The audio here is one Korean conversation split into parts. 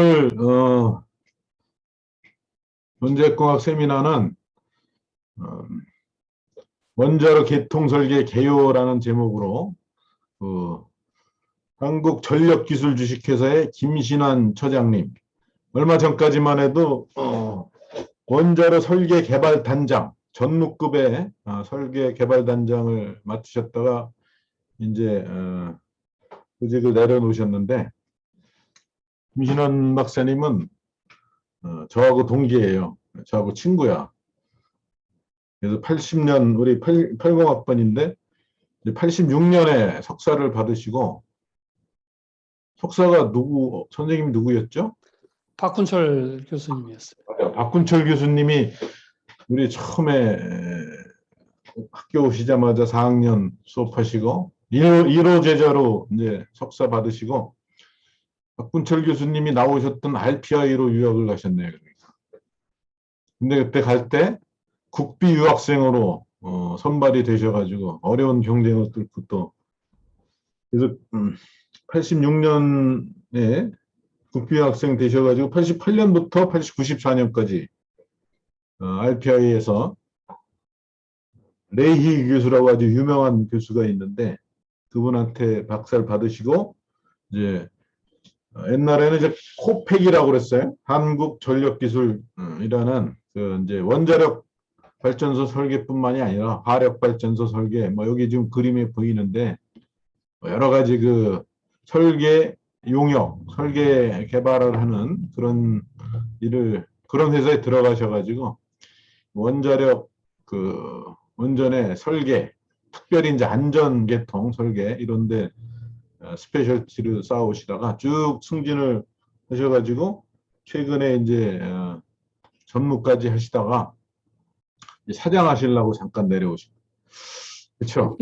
어, 원자력공학 세미나는 어, 원자로 개통설계 개요라는 제목으로 그 한국전력기술 주식회사의 김신환 처장님, 얼마 전까지만 해도 원자로 설계 개발 단장, 전무급의 설계 개발 단장을 맡으셨다가 이제 구직을 내려놓으셨는데, 김신환 박사님은 저하고 동기예요. 저하고 친구야. 그래서 80년, 우리 80학번인데, 86년에 석사를 받으시고, 석사가 선생님이 누구였죠? 박훈철 교수님이었어요. 맞아요. 박군철 교수님이 우리 처음에 학교 오시자마자 4학년 수업하시고, 1호 제자로 이제 석사 받으시고, 박군철 교수님이 나오셨던 RPI로 유학을 가셨네요. 그러니까. 근데 그때 갈 때 국비 유학생으로 선발이 되셔가지고 어려운 경쟁을 뚫고 또 그래서 86년에 국비 유학생 되셔가지고 88년부터 94년까지 RPI에서 레이히 교수라고 아주 유명한 교수가 있는데 그분한테 박사를 받으시고 이제 옛날에는 이제 코팩이라고 그랬어요. 한국전력기술이라는 그 이제 원자력 발전소 설계뿐만이 아니라 화력 발전소 설계, 뭐 여기 지금 그림에 보이는데 여러 가지 그 설계 용역, 설계 개발을 하는 그런 그런 회사에 들어가셔가지고 원자력 그 원전의 설계, 특별히 이제 안전계통 설계 이런데 스페셜티를 쌓아오시다가 쭉 승진을 하셔가지고 최근에 이제 전무까지 하시다가 사장하시려고 잠깐 내려오신 그렇죠?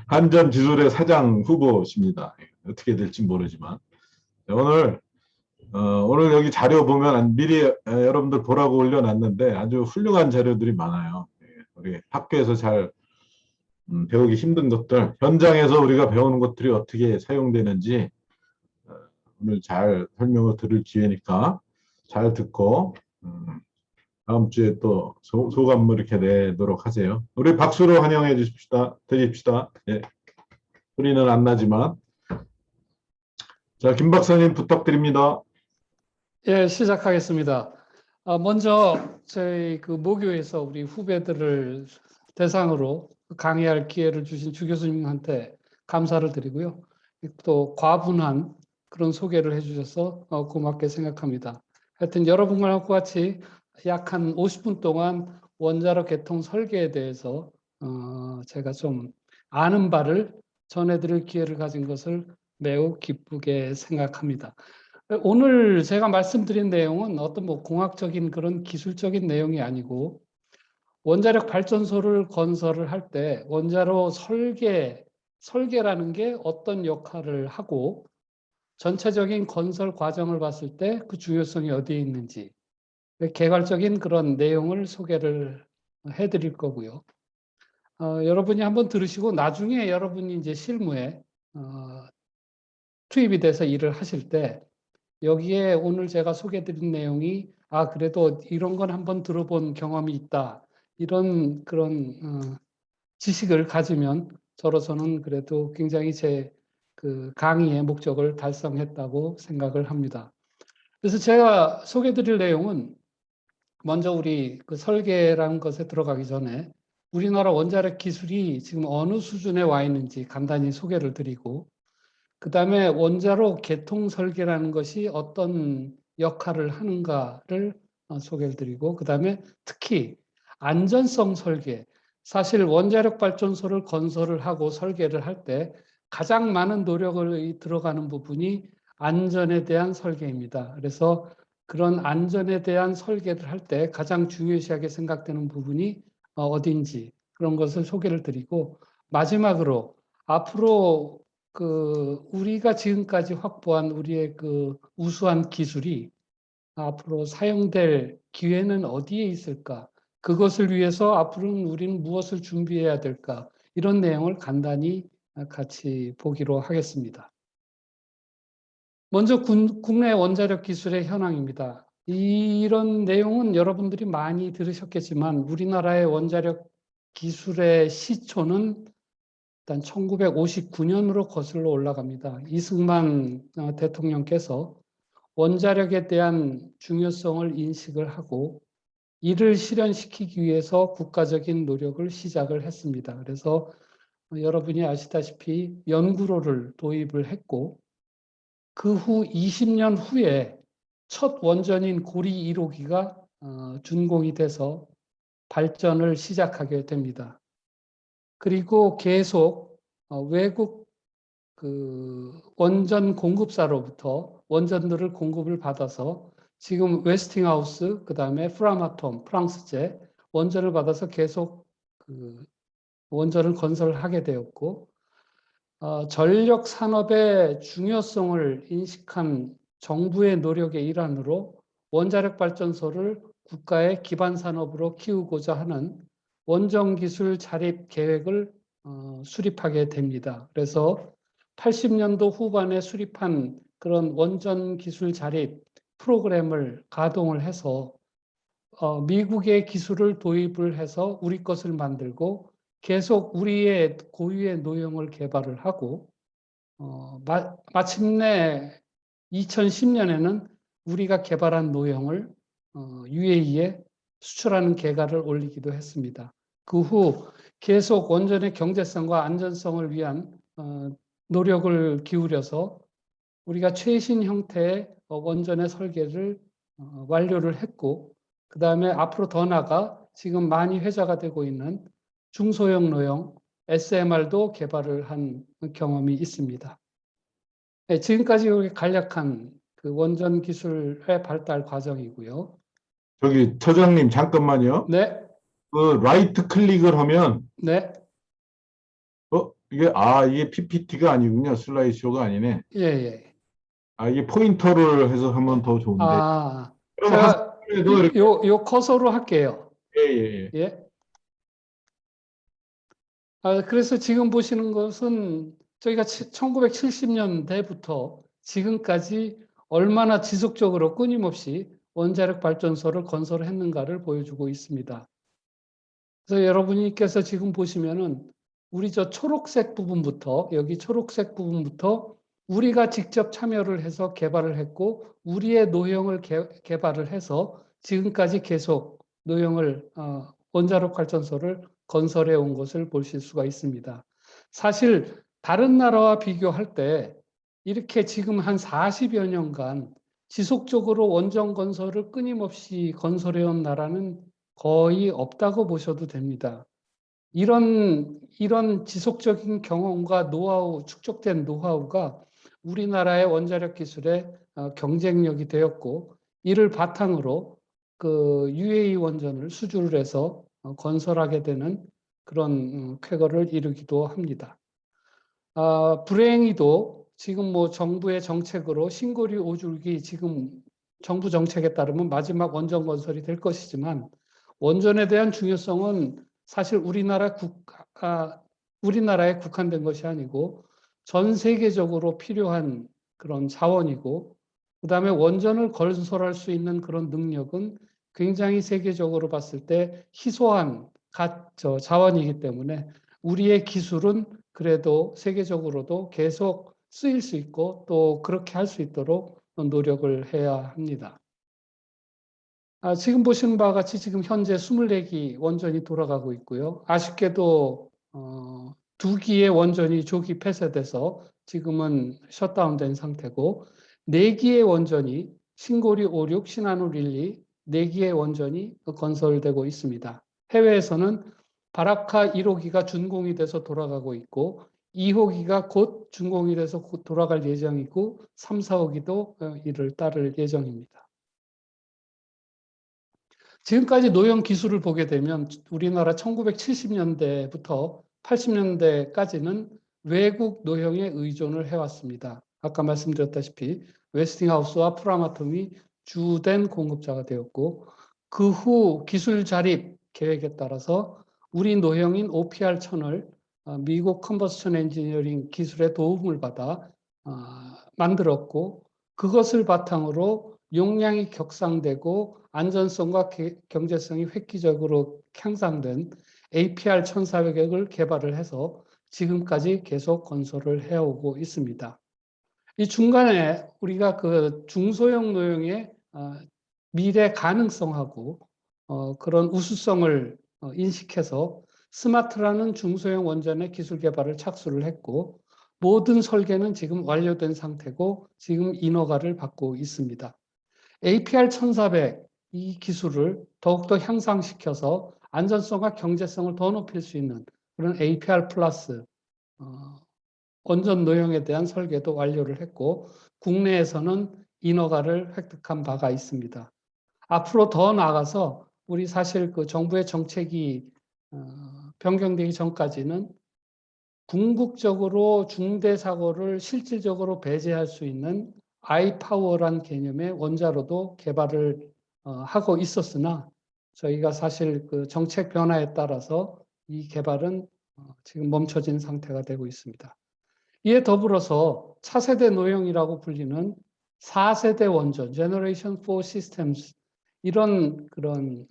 한전지술의 사장 후보십니다. 어떻게 될지 모르지만 오늘 여기 자료 보면 미리 여러분들 보라고 올려놨는데 아주 훌륭한 자료들이 많아요. 우리 학교에서 잘 배우기 힘든 것들, 현장에서 우리가 배우는 것들이 어떻게 사용되는지 오늘 잘 설명을 들을 기회니까 잘 듣고 다음 주에 또 소감을 이렇게 내도록 하세요. 우리 박수로 환영해 드립시다. 예. 소리는 안 나지만. 자, 김 박사님 부탁드립니다. 예, 시작하겠습니다. 먼저 저희 그 모교에서 우리 후배들을 대상으로 강의할 기회를 주신 주 교수님한테 감사를 드리고요. 또 과분한 그런 소개를 해주셔서 고맙게 생각합니다. 하여튼 여러분과 같이 약 한 50분 동안 원자력 개통 설계에 대해서 제가 좀 아는 바를 전해드릴 기회를 가진 것을 매우 기쁘게 생각합니다. 오늘 제가 말씀드린 내용은 어떤 뭐 공학적인 그런 기술적인 내용이 아니고 원자력 발전소를 건설을 할 때 원자로 설계라는 게 어떤 역할을 하고 전체적인 건설 과정을 봤을 때 그 중요성이 어디에 있는지 개괄적인 그런 내용을 소개를 해드릴 거고요. 여러분이 한번 들으시고 나중에 여러분이 이제 실무에 투입이 돼서 일을 하실 때 여기에 오늘 제가 소개드린 내용이 그래도 이런 건 한번 들어본 경험이 있다. 이런 그런 지식을 가지면 저로서는 그래도 굉장히 제 그 강의의 목적을 달성했다고 생각을 합니다. 그래서 제가 소개드릴 내용은 먼저 우리 그 설계라는 것에 들어가기 전에 우리나라 원자력 기술이 지금 어느 수준에 와 있는지 간단히 소개를 드리고 그 다음에 원자로 개통 설계라는 것이 어떤 역할을 하는가를 소개를 드리고 그 다음에 특히 안전성 설계, 사실 원자력 발전소를 건설을 하고 설계를 할 때 가장 많은 노력을 들어가는 부분이 안전에 대한 설계입니다. 그래서 그런 안전에 대한 설계를 할 때 가장 중요시하게 생각되는 부분이 어딘지 그런 것을 소개를 드리고 마지막으로 앞으로 우리가 지금까지 확보한 우리의 그 우수한 기술이 앞으로 사용될 기회는 어디에 있을까? 그것을 위해서 앞으로는 우리는 무엇을 준비해야 될까? 이런 내용을 간단히 같이 보기로 하겠습니다. 먼저 국내 원자력 기술의 현황입니다. 이런 내용은 여러분들이 많이 들으셨겠지만 우리나라의 원자력 기술의 시초는 일단 1959년으로 거슬러 올라갑니다. 이승만 대통령께서 원자력에 대한 중요성을 인식을 하고 이를 실현시키기 위해서 국가적인 노력을 시작을 했습니다. 그래서 여러분이 아시다시피 연구로를 도입을 했고 그 후 20년 후에 첫 원전인 고리 1호기가 준공이 돼서 발전을 시작하게 됩니다. 그리고 계속 외국 그 원전 공급사로부터 원전들을 공급을 받아서 지금 웨스팅하우스, 그 다음에 프라마톰, 프랑스제 원전을 받아서 계속 그 원전을 건설하게 되었고, 전력 산업의 중요성을 인식한 정부의 노력의 일환으로 원자력 발전소를 국가의 기반 산업으로 키우고자 하는 원전 기술 자립 계획을 수립하게 됩니다. 그래서 80년도 후반에 수립한 그런 원전 기술 자립 프로그램을 가동을 해서 미국의 기술을 도입을 해서 우리 것을 만들고 계속 우리의 고유의 노형을 개발을 하고 마침내 2010년에는 우리가 개발한 노형을 UAE에 수출하는 계가를 올리기도 했습니다. 그 후 계속 원전의 경제성과 안전성을 위한 노력을 기울여서 우리가 최신 형태의 원전의 설계를 완료를 했고 그 다음에 앞으로 더 나아가 지금 많이 회자가 되고 있는 중소형 노형 SMR도 개발을 한 경험이 있습니다. 네, 지금까지 간략한 그 원전 기술의 발달 과정이고요. 저기 처장님 잠깐만요. 네, 그 라이트 클릭을 하면 네, 이게 PPT가 아니군요. 슬라이드쇼가 아니네. 예, 예. 이게 포인터를 해서 하면 더 좋은데. 그럼 제가 하스도 이렇게 요 커서로 할게요. 예, 예, 예. 예. 그래서 지금 보시는 것은 저희가 1970년대부터 지금까지 얼마나 지속적으로 끊임없이 원자력 발전소를 건설했는가를 보여주고 있습니다. 그래서 여러분께서 지금 보시면은 우리 저 초록색 부분부터 여기 초록색 부분부터 우리가 직접 참여를 해서 개발을 했고 우리의 노형을 개발을 해서 지금까지 계속 노형을 원자력 발전소를 건설해 온 것을 보실 수가 있습니다. 사실 다른 나라와 비교할 때 이렇게 지금 한 40여 년간 지속적으로 원전 건설을 끊임없이 건설해 온 나라는 거의 없다고 보셔도 됩니다. 이런 지속적인 경험과 노하우, 축적된 노하우가 우리나라의 원자력 기술의 경쟁력이 되었고, 이를 바탕으로 그 UAE 원전을 수주를 해서 건설하게 되는 그런 쾌거를 이루기도 합니다. 불행히도 지금 뭐 정부의 정책으로 신고리 5줄기 지금 정부 정책에 따르면 마지막 원전 건설이 될 것이지만 원전에 대한 중요성은 사실 우리나라에 국한된 것이 아니고 전 세계적으로 필요한 그런 자원이고 그다음에 원전을 건설할 수 있는 그런 능력은 굉장히 세계적으로 봤을 때 희소한 자원이기 때문에 우리의 기술은 그래도 세계적으로도 계속 쓰일 수 있고 또 그렇게 할 수 있도록 노력을 해야 합니다. 지금 보시는 바와 같이 지금 현재 24기 원전이 돌아가고 있고요. 아쉽게도 2기의 원전이 조기 폐쇄돼서 지금은 셧다운된 상태고 4기의 원전이 신고리 56, 신한울 12, 4기의 원전이 건설되고 있습니다. 해외에서는 바라카 1호기가 준공이 돼서 돌아가고 있고 2호기가 곧 준공이 돼서 곧 돌아갈 예정이고 3, 4호기도 이를 따를 예정입니다. 지금까지 노형 기술을 보게 되면 우리나라 1970년대부터 80년대까지는 외국 노형에 의존을 해왔습니다. 아까 말씀드렸다시피 웨스팅하우스와 프라마톰이 주된 공급자가 되었고 그 후 기술 자립 계획에 따라서 우리 노형인 OPR 1000을 미국 컨버션 엔지니어링 기술의 도움을 받아 만들었고 그것을 바탕으로 용량이 격상되고 안전성과 경제성이 획기적으로 향상된 APR 1400을 개발을 해서 지금까지 계속 건설을 해오고 있습니다. 이 중간에 우리가 그 중소형 노용의 미래 가능성하고 그런 우수성을 인식해서 스마트라는 중소형 원전의 기술 개발을 착수를 했고, 모든 설계는 지금 완료된 상태고 지금 인허가를 받고 있습니다. APR 1400 이 기술을 더욱더 향상시켜서 안전성과 경제성을 더 높일 수 있는 그런 APR 플러스 원전 노용에 대한 설계도 완료를 했고, 국내에서는 인허가를 획득한 바가 있습니다. 앞으로 더 나아가서 우리 사실 그 정부의 정책이 변경되기 전까지는 궁극적으로 중대 사고를 실질적으로 배제할 수 있는 아이파워란 개념의 원자로도 개발을 하고 있었으나, 저희가 사실 그 정책 변화에 따라서 이 개발은 지금 멈춰진 상태가 되고 있습니다. 이에 더불어서 차세대 노용이라고 불리는 4세대 원전, Generation 4 Systems, 이런 그런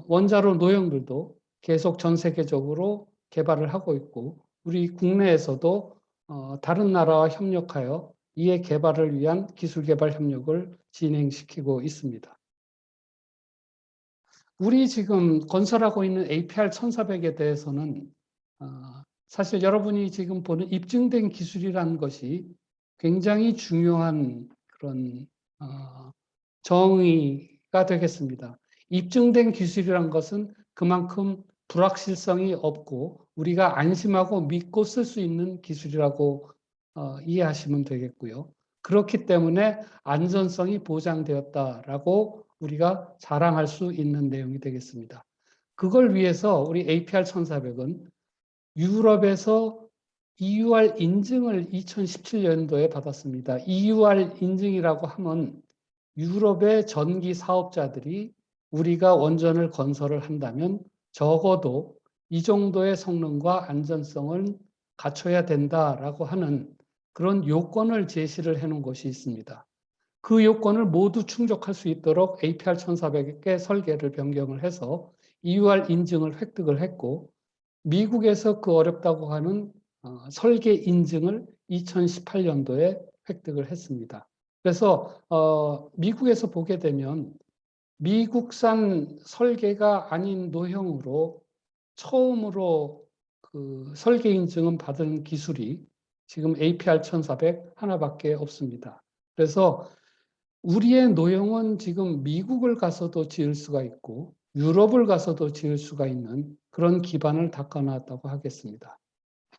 원자로 노용들도 계속 전 세계적으로 개발을 하고 있고, 우리 국내에서도 다른 나라와 협력하여 이의 개발을 위한 기술 개발 협력을 진행시키고 있습니다. 우리 지금 건설하고 있는 APR 1400에 대해서는 사실 여러분이 지금 보는 입증된 기술이라는 것이 굉장히 중요한 그런 정의가 되겠습니다. 입증된 기술이란 것은 그만큼 불확실성이 없고 우리가 안심하고 믿고 쓸 수 있는 기술이라고 이해하시면 되겠고요. 그렇기 때문에 안전성이 보장되었다라고 우리가 자랑할 수 있는 내용이 되겠습니다. 그걸 위해서 우리 APR 1400은 유럽에서 EUR 인증을 2017년도에 받았습니다. EUR 인증이라고 하면 유럽의 전기 사업자들이 우리가 원전을 건설을 한다면 적어도 이 정도의 성능과 안전성을 갖춰야 된다라고 하는 그런 요건을 제시를 해놓은 것이 있습니다. 그 요건을 모두 충족할 수 있도록 APR 1400의 설계를 변경을 해서 EUR 인증을 획득을 했고, 미국에서 그 어렵다고 하는 설계 인증을 2018년도에 획득을 했습니다. 그래서 미국에서 보게 되면 미국산 설계가 아닌 노형으로 처음으로 그 설계 인증을 받은 기술이 지금 APR 1400 하나밖에 없습니다. 그래서 우리의 노형은 지금 미국을 가서도 지을 수가 있고 유럽을 가서도 지을 수가 있는 그런 기반을 닦아놨다고 하겠습니다.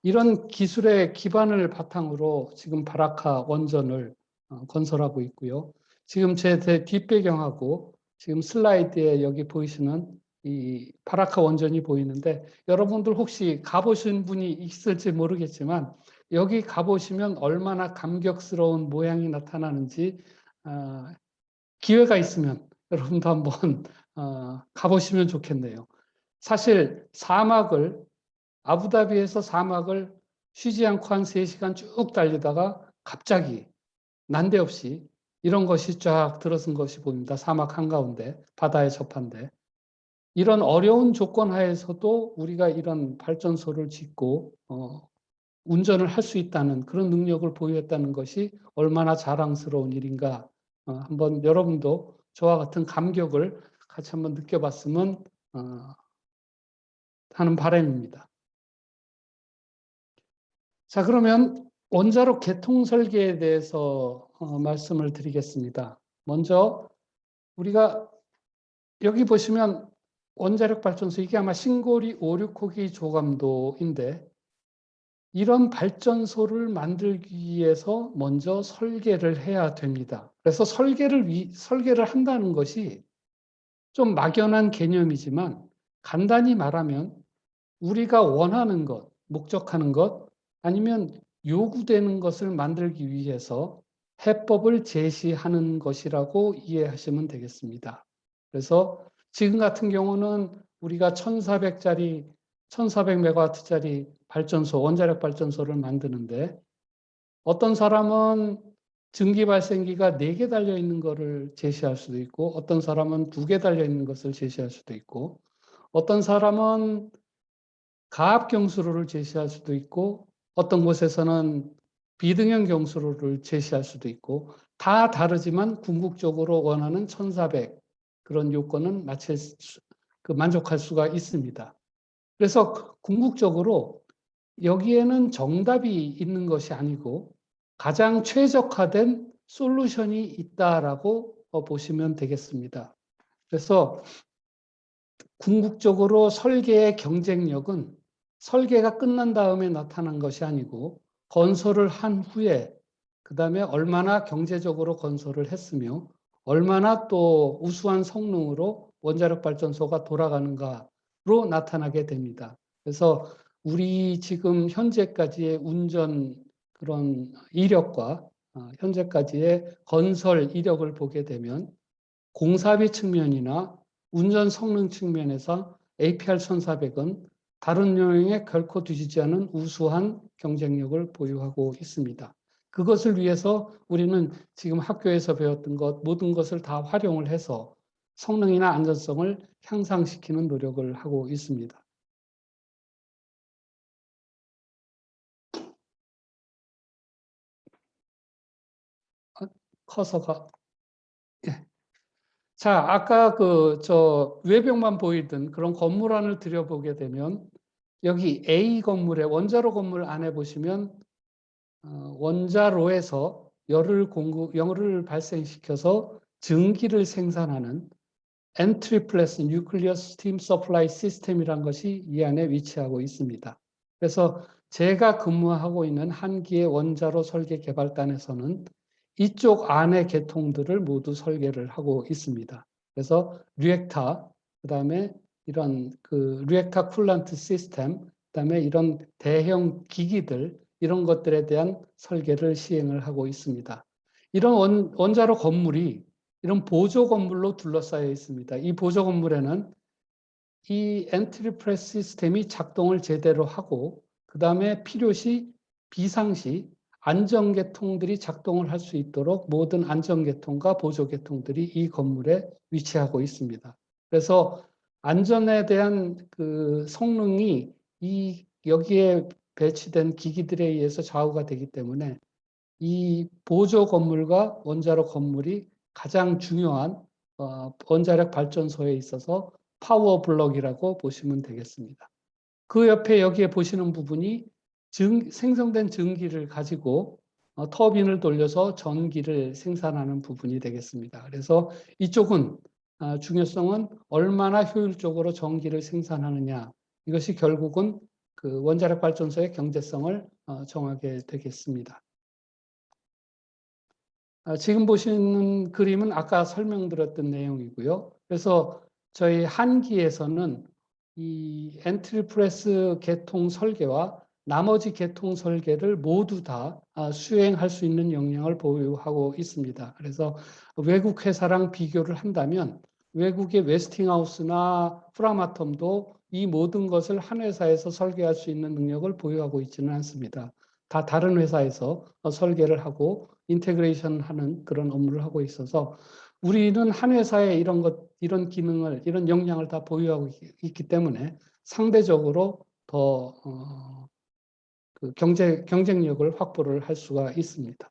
이런 기술의 기반을 바탕으로 지금 바라카 원전을 건설하고 있고요. 지금 제 뒷배경하고 지금 슬라이드에 여기 보이시는 이 바라카 원전이 보이는데, 여러분들 혹시 가보신 분이 있을지 모르겠지만 여기 가보시면 얼마나 감격스러운 모양이 나타나는지 기회가 있으면 여러분도 한번 가보시면 좋겠네요. 사실 아부다비에서 사막을 쉬지 않고 한 3시간 쭉 달리다가 갑자기 난데없이 이런 것이 쫙 들어선 것이 보입니다. 사막 한가운데 바다에 접한데, 이런 어려운 조건 하에서도 우리가 이런 발전소를 짓고 운전을 할 수 있다는 그런 능력을 보유했다는 것이 얼마나 자랑스러운 일인가, 한번 여러분도 저와 같은 감격을 같이 한번 느껴봤으면 하는 바람입니다. 자, 그러면 원자로 개통 설계에 대해서 말씀을 드리겠습니다. 먼저 우리가 여기 보시면 원자력 발전소, 이게 아마 신고리 5, 6호기 조감도인데, 이런 발전소를 만들기 위해서 먼저 설계를 해야 됩니다. 그래서 설계를 한다는 것이 좀 막연한 개념이지만, 간단히 말하면 우리가 원하는 것, 목적하는 것, 아니면 요구되는 것을 만들기 위해서 해법을 제시하는 것이라고 이해하시면 되겠습니다. 그래서 지금 같은 경우는 우리가 1400메가와트짜리 발전소, 원자력 발전소를 만드는데, 어떤 사람은 증기 발생기가 4개 달려 있는 것을 제시할 수도 있고, 어떤 사람은 2개 달려 있는 것을 제시할 수도 있고, 어떤 사람은 가압 경수로를 제시할 수도 있고, 어떤 곳에서는 비등형 경수로를 제시할 수도 있고, 다 다르지만 궁극적으로 원하는 1400 그런 요건은 만족할 수가 있습니다. 그래서 궁극적으로 여기에는 정답이 있는 것이 아니고 가장 최적화된 솔루션이 있다라고 보시면 되겠습니다. 그래서 궁극적으로 설계의 경쟁력은 설계가 끝난 다음에 나타난 것이 아니고 건설을 한 후에 그다음에 얼마나 경제적으로 건설을 했으며 얼마나 또 우수한 성능으로 원자력 발전소가 돌아가는가로 나타나게 됩니다. 그래서 우리 지금 현재까지의 운전 그런 이력과 현재까지의 건설 이력을 보게 되면 공사비 측면이나 운전 성능 측면에서 APR 1400은 다른 요령에 결코 뒤지지 않은 우수한 경쟁력을 보유하고 있습니다. 그것을 위해서 우리는 지금 학교에서 배웠던 것 모든 것을 다 활용을 해서 성능이나 안전성을 향상시키는 노력을 하고 있습니다. 커서가 예. 자, 아까 외벽만 보이던 그런 건물 안을 들여보게 되면 여기 A 건물의 원자로 건물 안에 보시면 원자로에서 열을 발생시켜서 증기를 생산하는 엔트리플레스 뉴클리어 스팀 서플라이 시스템이란 것이 이 안에 위치하고 있습니다. 그래서 제가 근무하고 있는 한기의 원자로 설계 개발단에서는 이쪽 안의 계통들을 모두 설계를 하고 있습니다. 그래서 리액터, 그다음에 이런 리액터 쿨란트 시스템, 그다음에 이런 대형 기기들 이런 것들에 대한 설계를 시행을 하고 있습니다. 이런 원자로 건물이 이런 보조 건물로 둘러싸여 있습니다. 이 보조 건물에는 이 엔트리 프레스 시스템이 작동을 제대로 하고 그다음에 필요시 비상시 안전계통들이 작동을 할 수 있도록 모든 안전계통과 보조계통들이 이 건물에 위치하고 있습니다. 그래서 안전에 대한 성능이 여기에 배치된 기기들에 의해서 좌우가 되기 때문에 이 보조 건물과 원자로 건물이 가장 중요한 원자력 발전소에 있어서 파워 블럭이라고 보시면 되겠습니다. 그 옆에 여기에 보시는 부분이 생성된 증기를 가지고 터빈을 돌려서 전기를 생산하는 부분이 되겠습니다. 그래서 이쪽은 중요성은 얼마나 효율적으로 전기를 생산하느냐 이것이 결국은 그 원자력 발전소의 경제성을 정하게 되겠습니다. 지금 보시는 그림은 아까 설명드렸던 내용이고요. 그래서 저희 한기에서는 이 엔트리 프레스 계통 설계와 나머지 계통 설계를 모두 다 수행할 수 있는 역량을 보유하고 있습니다. 그래서 외국 회사랑 비교를 한다면 외국의 웨스팅하우스나 프라마톰도 이 모든 것을 한 회사에서 설계할 수 있는 능력을 보유하고 있지는 않습니다. 다 다른 회사에서 설계를 하고 인테그레이션 하는 그런 업무를 하고 있어서 우리는 한 회사에 이런 기능을, 이런 역량을 다 보유하고 있기 때문에 상대적으로 더 경쟁력을 확보를 할 수가 있습니다.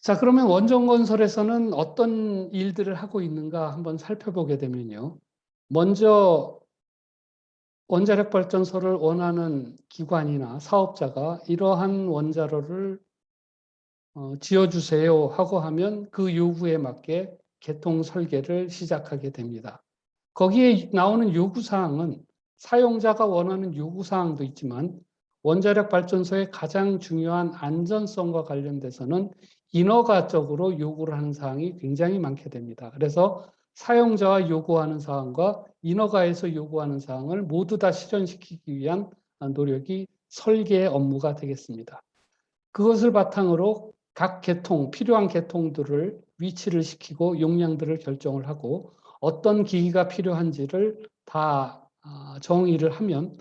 자, 그러면 원전 건설에서는 어떤 일들을 하고 있는가 한번 살펴보게 되면요. 먼저 원자력 발전소를 원하는 기관이나 사업자가 이러한 원자로를 지어주세요 하고 하면 그 요구에 맞게 개통 설계를 시작하게 됩니다. 거기에 나오는 요구사항은 사용자가 원하는 요구사항도 있지만 원자력 발전소의 가장 중요한 안전성과 관련돼서는 인허가적으로 요구를 하는 사항이 굉장히 많게 됩니다. 그래서 사용자와 요구하는 사항과 인허가에서 요구하는 사항을 모두 다 실현시키기 위한 노력이 설계의 업무가 되겠습니다. 그것을 바탕으로 각 계통, 필요한 계통들을 위치를 시키고 용량들을 결정을 하고 어떤 기기가 필요한지를 다 정의를 하면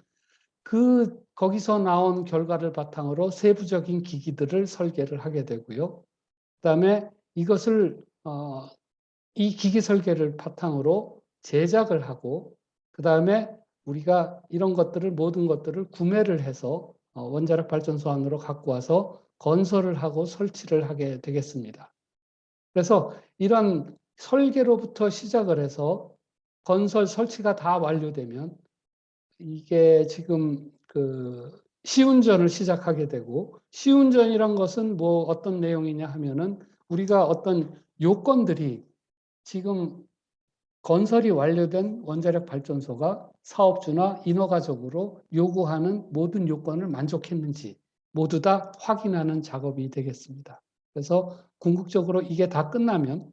그 거기서 나온 결과를 바탕으로 세부적인 기기들을 설계를 하게 되고요. 그다음에 이것을 이 기기 설계를 바탕으로 제작을 하고 그다음에 우리가 이런 것들을 모든 것들을 구매를 해서 원자력 발전소 안으로 갖고 와서 건설을 하고 설치를 하게 되겠습니다. 그래서 이런 설계로부터 시작을 해서 건설 설치가 다 완료되면 이게 지금 그 시운전을 시작하게 되고, 시운전이란 것은 뭐 어떤 내용이냐 하면은 우리가 어떤 요건들이 지금 건설이 완료된 원자력 발전소가 사업주나 인허가적으로 요구하는 모든 요건을 만족했는지 모두 다 확인하는 작업이 되겠습니다. 그래서 궁극적으로 이게 다 끝나면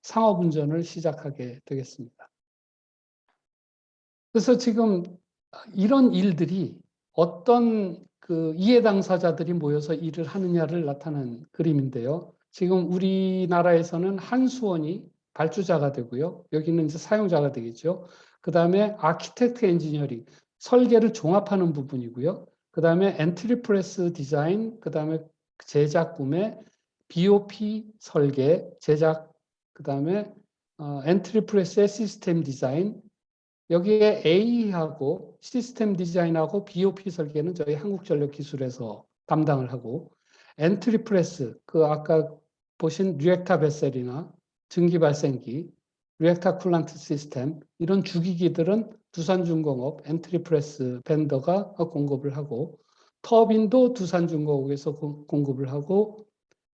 상업운전을 시작하게 되겠습니다. 그래서 지금 이런 일들이 어떤 그 이해 당사자들이 모여서 일을 하느냐를 나타낸 그림인데요. 지금 우리나라에서는 한수원이 발주자가 되고요. 여기는 이제 사용자가 되겠죠. 그 다음에 아키텍트 엔지니어링, 설계를 종합하는 부분이고요. 그 다음에 엔트리프레스 디자인, 그 다음에 제작 구매, BOP 설계, 제작, 그 다음에 엔트리프레스의 시스템 디자인, 여기에 A하고 시스템 디자인하고 BOP 설계는 저희 한국전력기술에서 담당을 하고, 엔트리 프레스, 그 아까 보신 리액터 베셀이나 증기발생기, 리액터 쿨란트 시스템, 이런 주기기들은 두산중공업 엔트리 프레스 벤더가 공급을 하고, 터빈도 두산중공업에서 공급을 하고,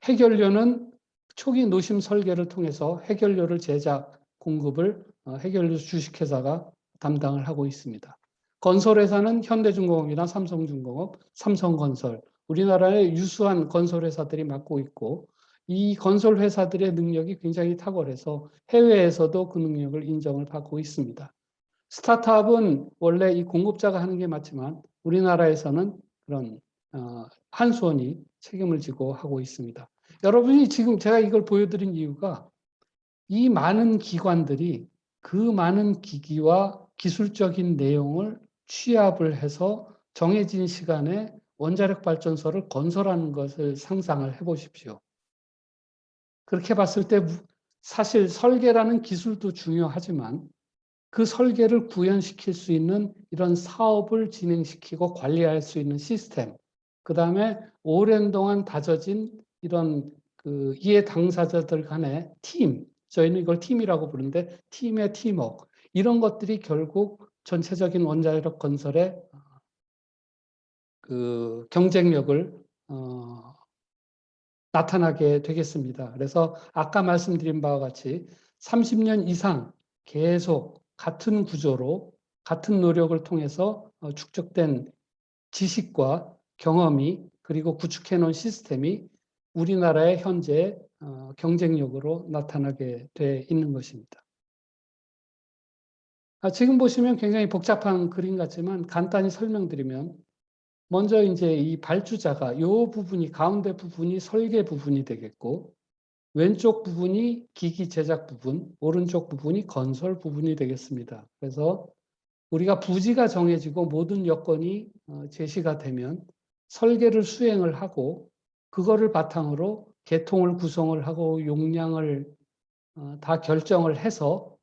해결료는 초기 노심 설계를 통해서 해결료를 제작, 공급을 해결료 주식회사가 담당을 하고 있습니다. 건설회사는 현대중공업이나 삼성중공업, 삼성건설, 우리나라의 유수한 건설회사들이 맡고 있고, 이 건설회사들의 능력이 굉장히 탁월해서 해외에서도 그 능력을 인정을 받고 있습니다. 스타트업은 원래 이 공급자가 하는 게 맞지만 우리나라에서는 그런 한수원이 책임을 지고 하고 있습니다. 여러분이 지금 제가 이걸 보여드린 이유가 이 많은 기관들이 그 많은 기기와 기술적인 내용을 취합을 해서 정해진 시간에 원자력 발전소를 건설하는 것을 상상을 해보십시오. 그렇게 봤을 때 사실 설계라는 기술도 중요하지만 그 설계를 구현시킬 수 있는 이런 사업을 진행시키고 관리할 수 있는 시스템, 그 다음에 오랜 동안 다져진 이런 그 이해 당사자들 간의 팀, 저희는 이걸 팀이라고 부르는데 팀의 팀워크, 이런 것들이 결국 전체적인 원자력 건설의 그 경쟁력을 나타나게 되겠습니다. 그래서 아까 말씀드린 바와 같이 30년 이상 계속 같은 구조로 같은 노력을 통해서 축적된 지식과 경험이 그리고 구축해 놓은 시스템이 우리나라의 현재 경쟁력으로 나타나게 돼 있는 것입니다. 지금 보시면 굉장히 복잡한 그림 같지만 간단히 설명드리면, 먼저 이제 이 발주자가 이 부분이 가운데 부분이 설계 부분이 되겠고, 왼쪽 부분이 기기 제작 부분, 오른쪽 부분이 건설 부분이 되겠습니다. 그래서 우리가 부지가 정해지고 모든 여건이 제시가 되면 설계를 수행을 하고, 그거를 바탕으로 계통을 구성을 하고 용량을 다 결정을 해서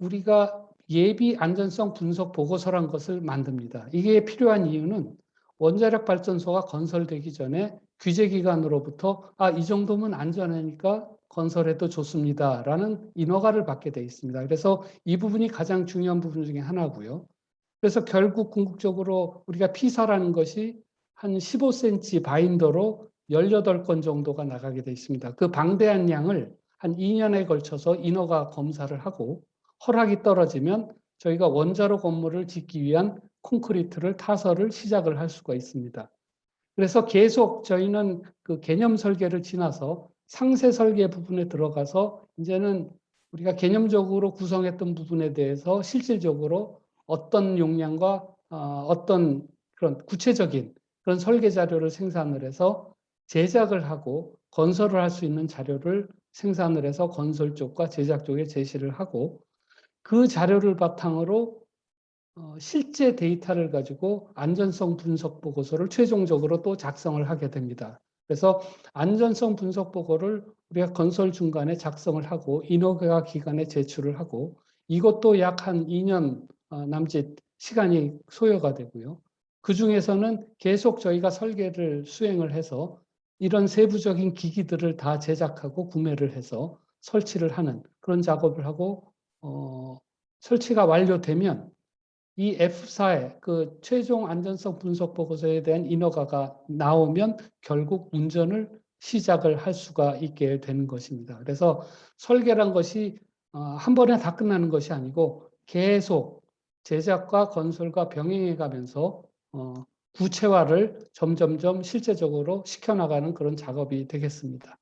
우리가 예비 안전성 분석 보고서란 것을 만듭니다. 이게 필요한 이유는 원자력 발전소가 건설되기 전에 규제기관으로부터 이 정도면 안전하니까 건설해도 좋습니다라는 인허가를 받게 되어 있습니다. 그래서 이 부분이 가장 중요한 부분 중에 하나고요. 그래서 결국 궁극적으로 우리가 피사라는 것이 한 15cm 바인더로 18건 정도가 나가게 되어 있습니다. 그 방대한 양을 한 2년에 걸쳐서 인허가 검사를 하고, 허락이 떨어지면 저희가 원자로 건물을 짓기 위한 콘크리트를 타설을 시작을 할 수가 있습니다. 그래서 계속 저희는 그 개념 설계를 지나서 상세 설계 부분에 들어가서 이제는 우리가 개념적으로 구성했던 부분에 대해서 실질적으로 어떤 용량과 어떤 그런 구체적인 그런 설계 자료를 생산을 해서 제작을 하고 건설을 할 수 있는 자료를 생산을 해서 건설 쪽과 제작 쪽에 제시를 하고, 그 자료를 바탕으로 실제 데이터를 가지고 안전성 분석 보고서를 최종적으로 또 작성을 하게 됩니다. 그래서 안전성 분석 보고를 우리가 건설 중간에 작성을 하고 인허가 기관에 제출을 하고 이것도 약 한 2년 남짓 시간이 소요가 되고요. 그 중에서는 계속 저희가 설계를 수행을 해서 이런 세부적인 기기들을 다 제작하고 구매를 해서 설치를 하는 그런 작업을 하고 설치가 완료되면 이 F사의 그 최종 안전성 분석 보고서에 대한 인허가가 나오면 결국 운전을 시작을 할 수가 있게 되는 것입니다. 그래서 설계란 것이 한 번에 다 끝나는 것이 아니고 계속 제작과 건설과 병행해 가면서 구체화를 점점점 실제적으로 시켜나가는 그런 작업이 되겠습니다.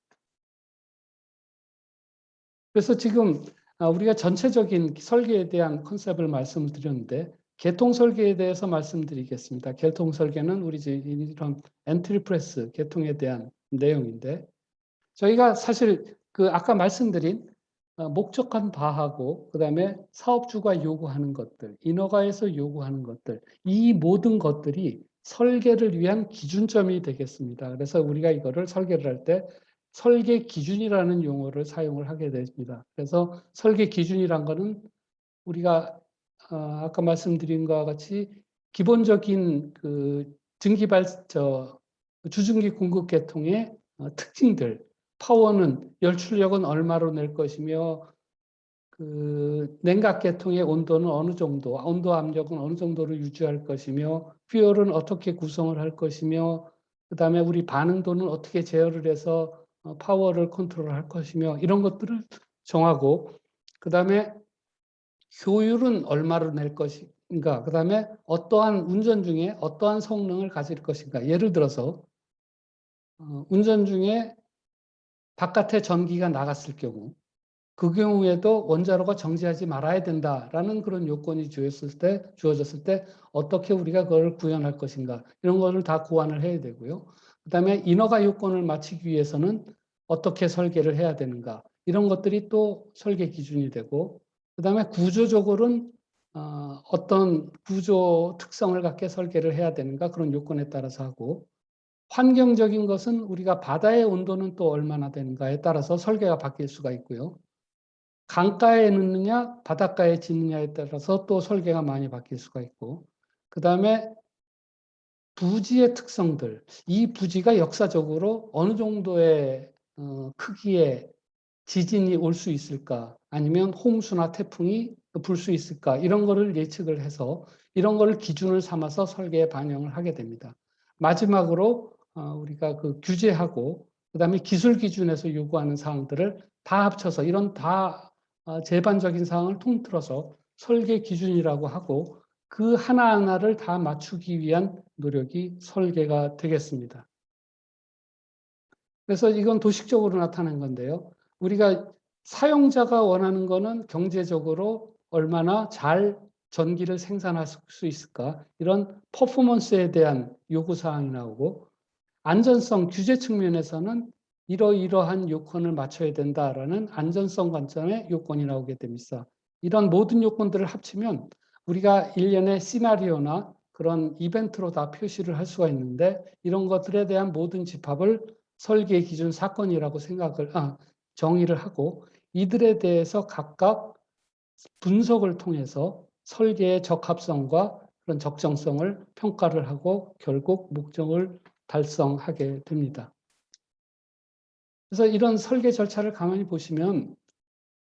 그래서 지금 우리가 전체적인 설계에 대한 컨셉을 말씀을 드렸는데 개통 설계에 대해서 말씀드리겠습니다. 개통 설계는 우리 이런 엔트리 프레스 개통에 대한 내용인데 저희가 사실 그 아까 말씀드린 목적한 바하고 그다음에 사업주가 요구하는 것들, 인허가에서 요구하는 것들, 이 모든 것들이 설계를 위한 기준점이 되겠습니다. 그래서 우리가 이거를 설계를 할 때 설계 기준이라는 용어를 사용을 하게 됩니다. 그래서 설계 기준이란 거는 우리가 아까 말씀드린 것과 같이 기본적인 그 주증기 공급 계통의 특징들, 파워는 열출력은 얼마로 낼 것이며 그 냉각 계통의 온도는 어느 정도, 온도 압력은 어느 정도로 유지할 것이며 퓨얼은 어떻게 구성을 할 것이며 그다음에 우리 반응도는 어떻게 제어를 해서 파워를 컨트롤할 것이며 이런 것들을 정하고 그다음에 효율은 얼마로 낼 것인가 그다음에 어떠한 운전 중에 어떠한 성능을 가질 것인가 예를 들어서 운전 중에 바깥에 전기가 나갔을 경우 그 경우에도 원자로가 정지하지 말아야 된다라는 그런 요건이 주어졌을 때 어떻게 우리가 그걸 구현할 것인가 이런 거를 다 고안을 해야 되고요. 그다음에 인허가 요건을 맞추기 위해서는 어떻게 설계를 해야 되는가 이런 것들이 또 설계 기준이 되고 그다음에 구조적으로는 어떤 구조 특성을 갖게 설계를 해야 되는가 그런 요건에 따라서 하고 환경적인 것은 우리가 바다의 온도는 또 얼마나 되는가에 따라서 설계가 바뀔 수가 있고요. 강가에 넣느냐 바닷가에 짓느냐에 따라서 또 설계가 많이 바뀔 수가 있고 그다음에 부지의 특성들 이 부지가 역사적으로 어느 정도의 크기의 지진이 올 수 있을까 아니면 홍수나 태풍이 불 수 있을까 이런 거를 예측을 해서 이런 거를 기준을 삼아서 설계에 반영을 하게 됩니다. 마지막으로 우리가 그 규제하고 그다음에 기술 기준에서 요구하는 사항들을 다 합쳐서 이런 다 제반적인 사항을 통틀어서 설계 기준이라고 하고 그 하나하나를 다 맞추기 위한 노력이 설계가 되겠습니다. 그래서 이건 도식적으로 나타난 건데요. 우리가 사용자가 원하는 거는 경제적으로 얼마나 잘 전기를 생산할 수 있을까 이런 퍼포먼스에 대한 요구사항이 나오고 안전성 규제 측면에서는 이러이러한 요건을 맞춰야 된다라는 안전성 관점의 요건이 나오게 됩니다. 이런 모든 요건들을 합치면 우리가 일련의 시나리오나 그런 이벤트로 다 표시를 할 수가 있는데 이런 것들에 대한 모든 집합을 설계 기준 사건이라고 정의를 하고 이들에 대해서 각각 분석을 통해서 설계의 적합성과 그런 적정성을 평가를 하고 결국 목적을 달성하게 됩니다. 그래서 이런 설계 절차를 가만히 보시면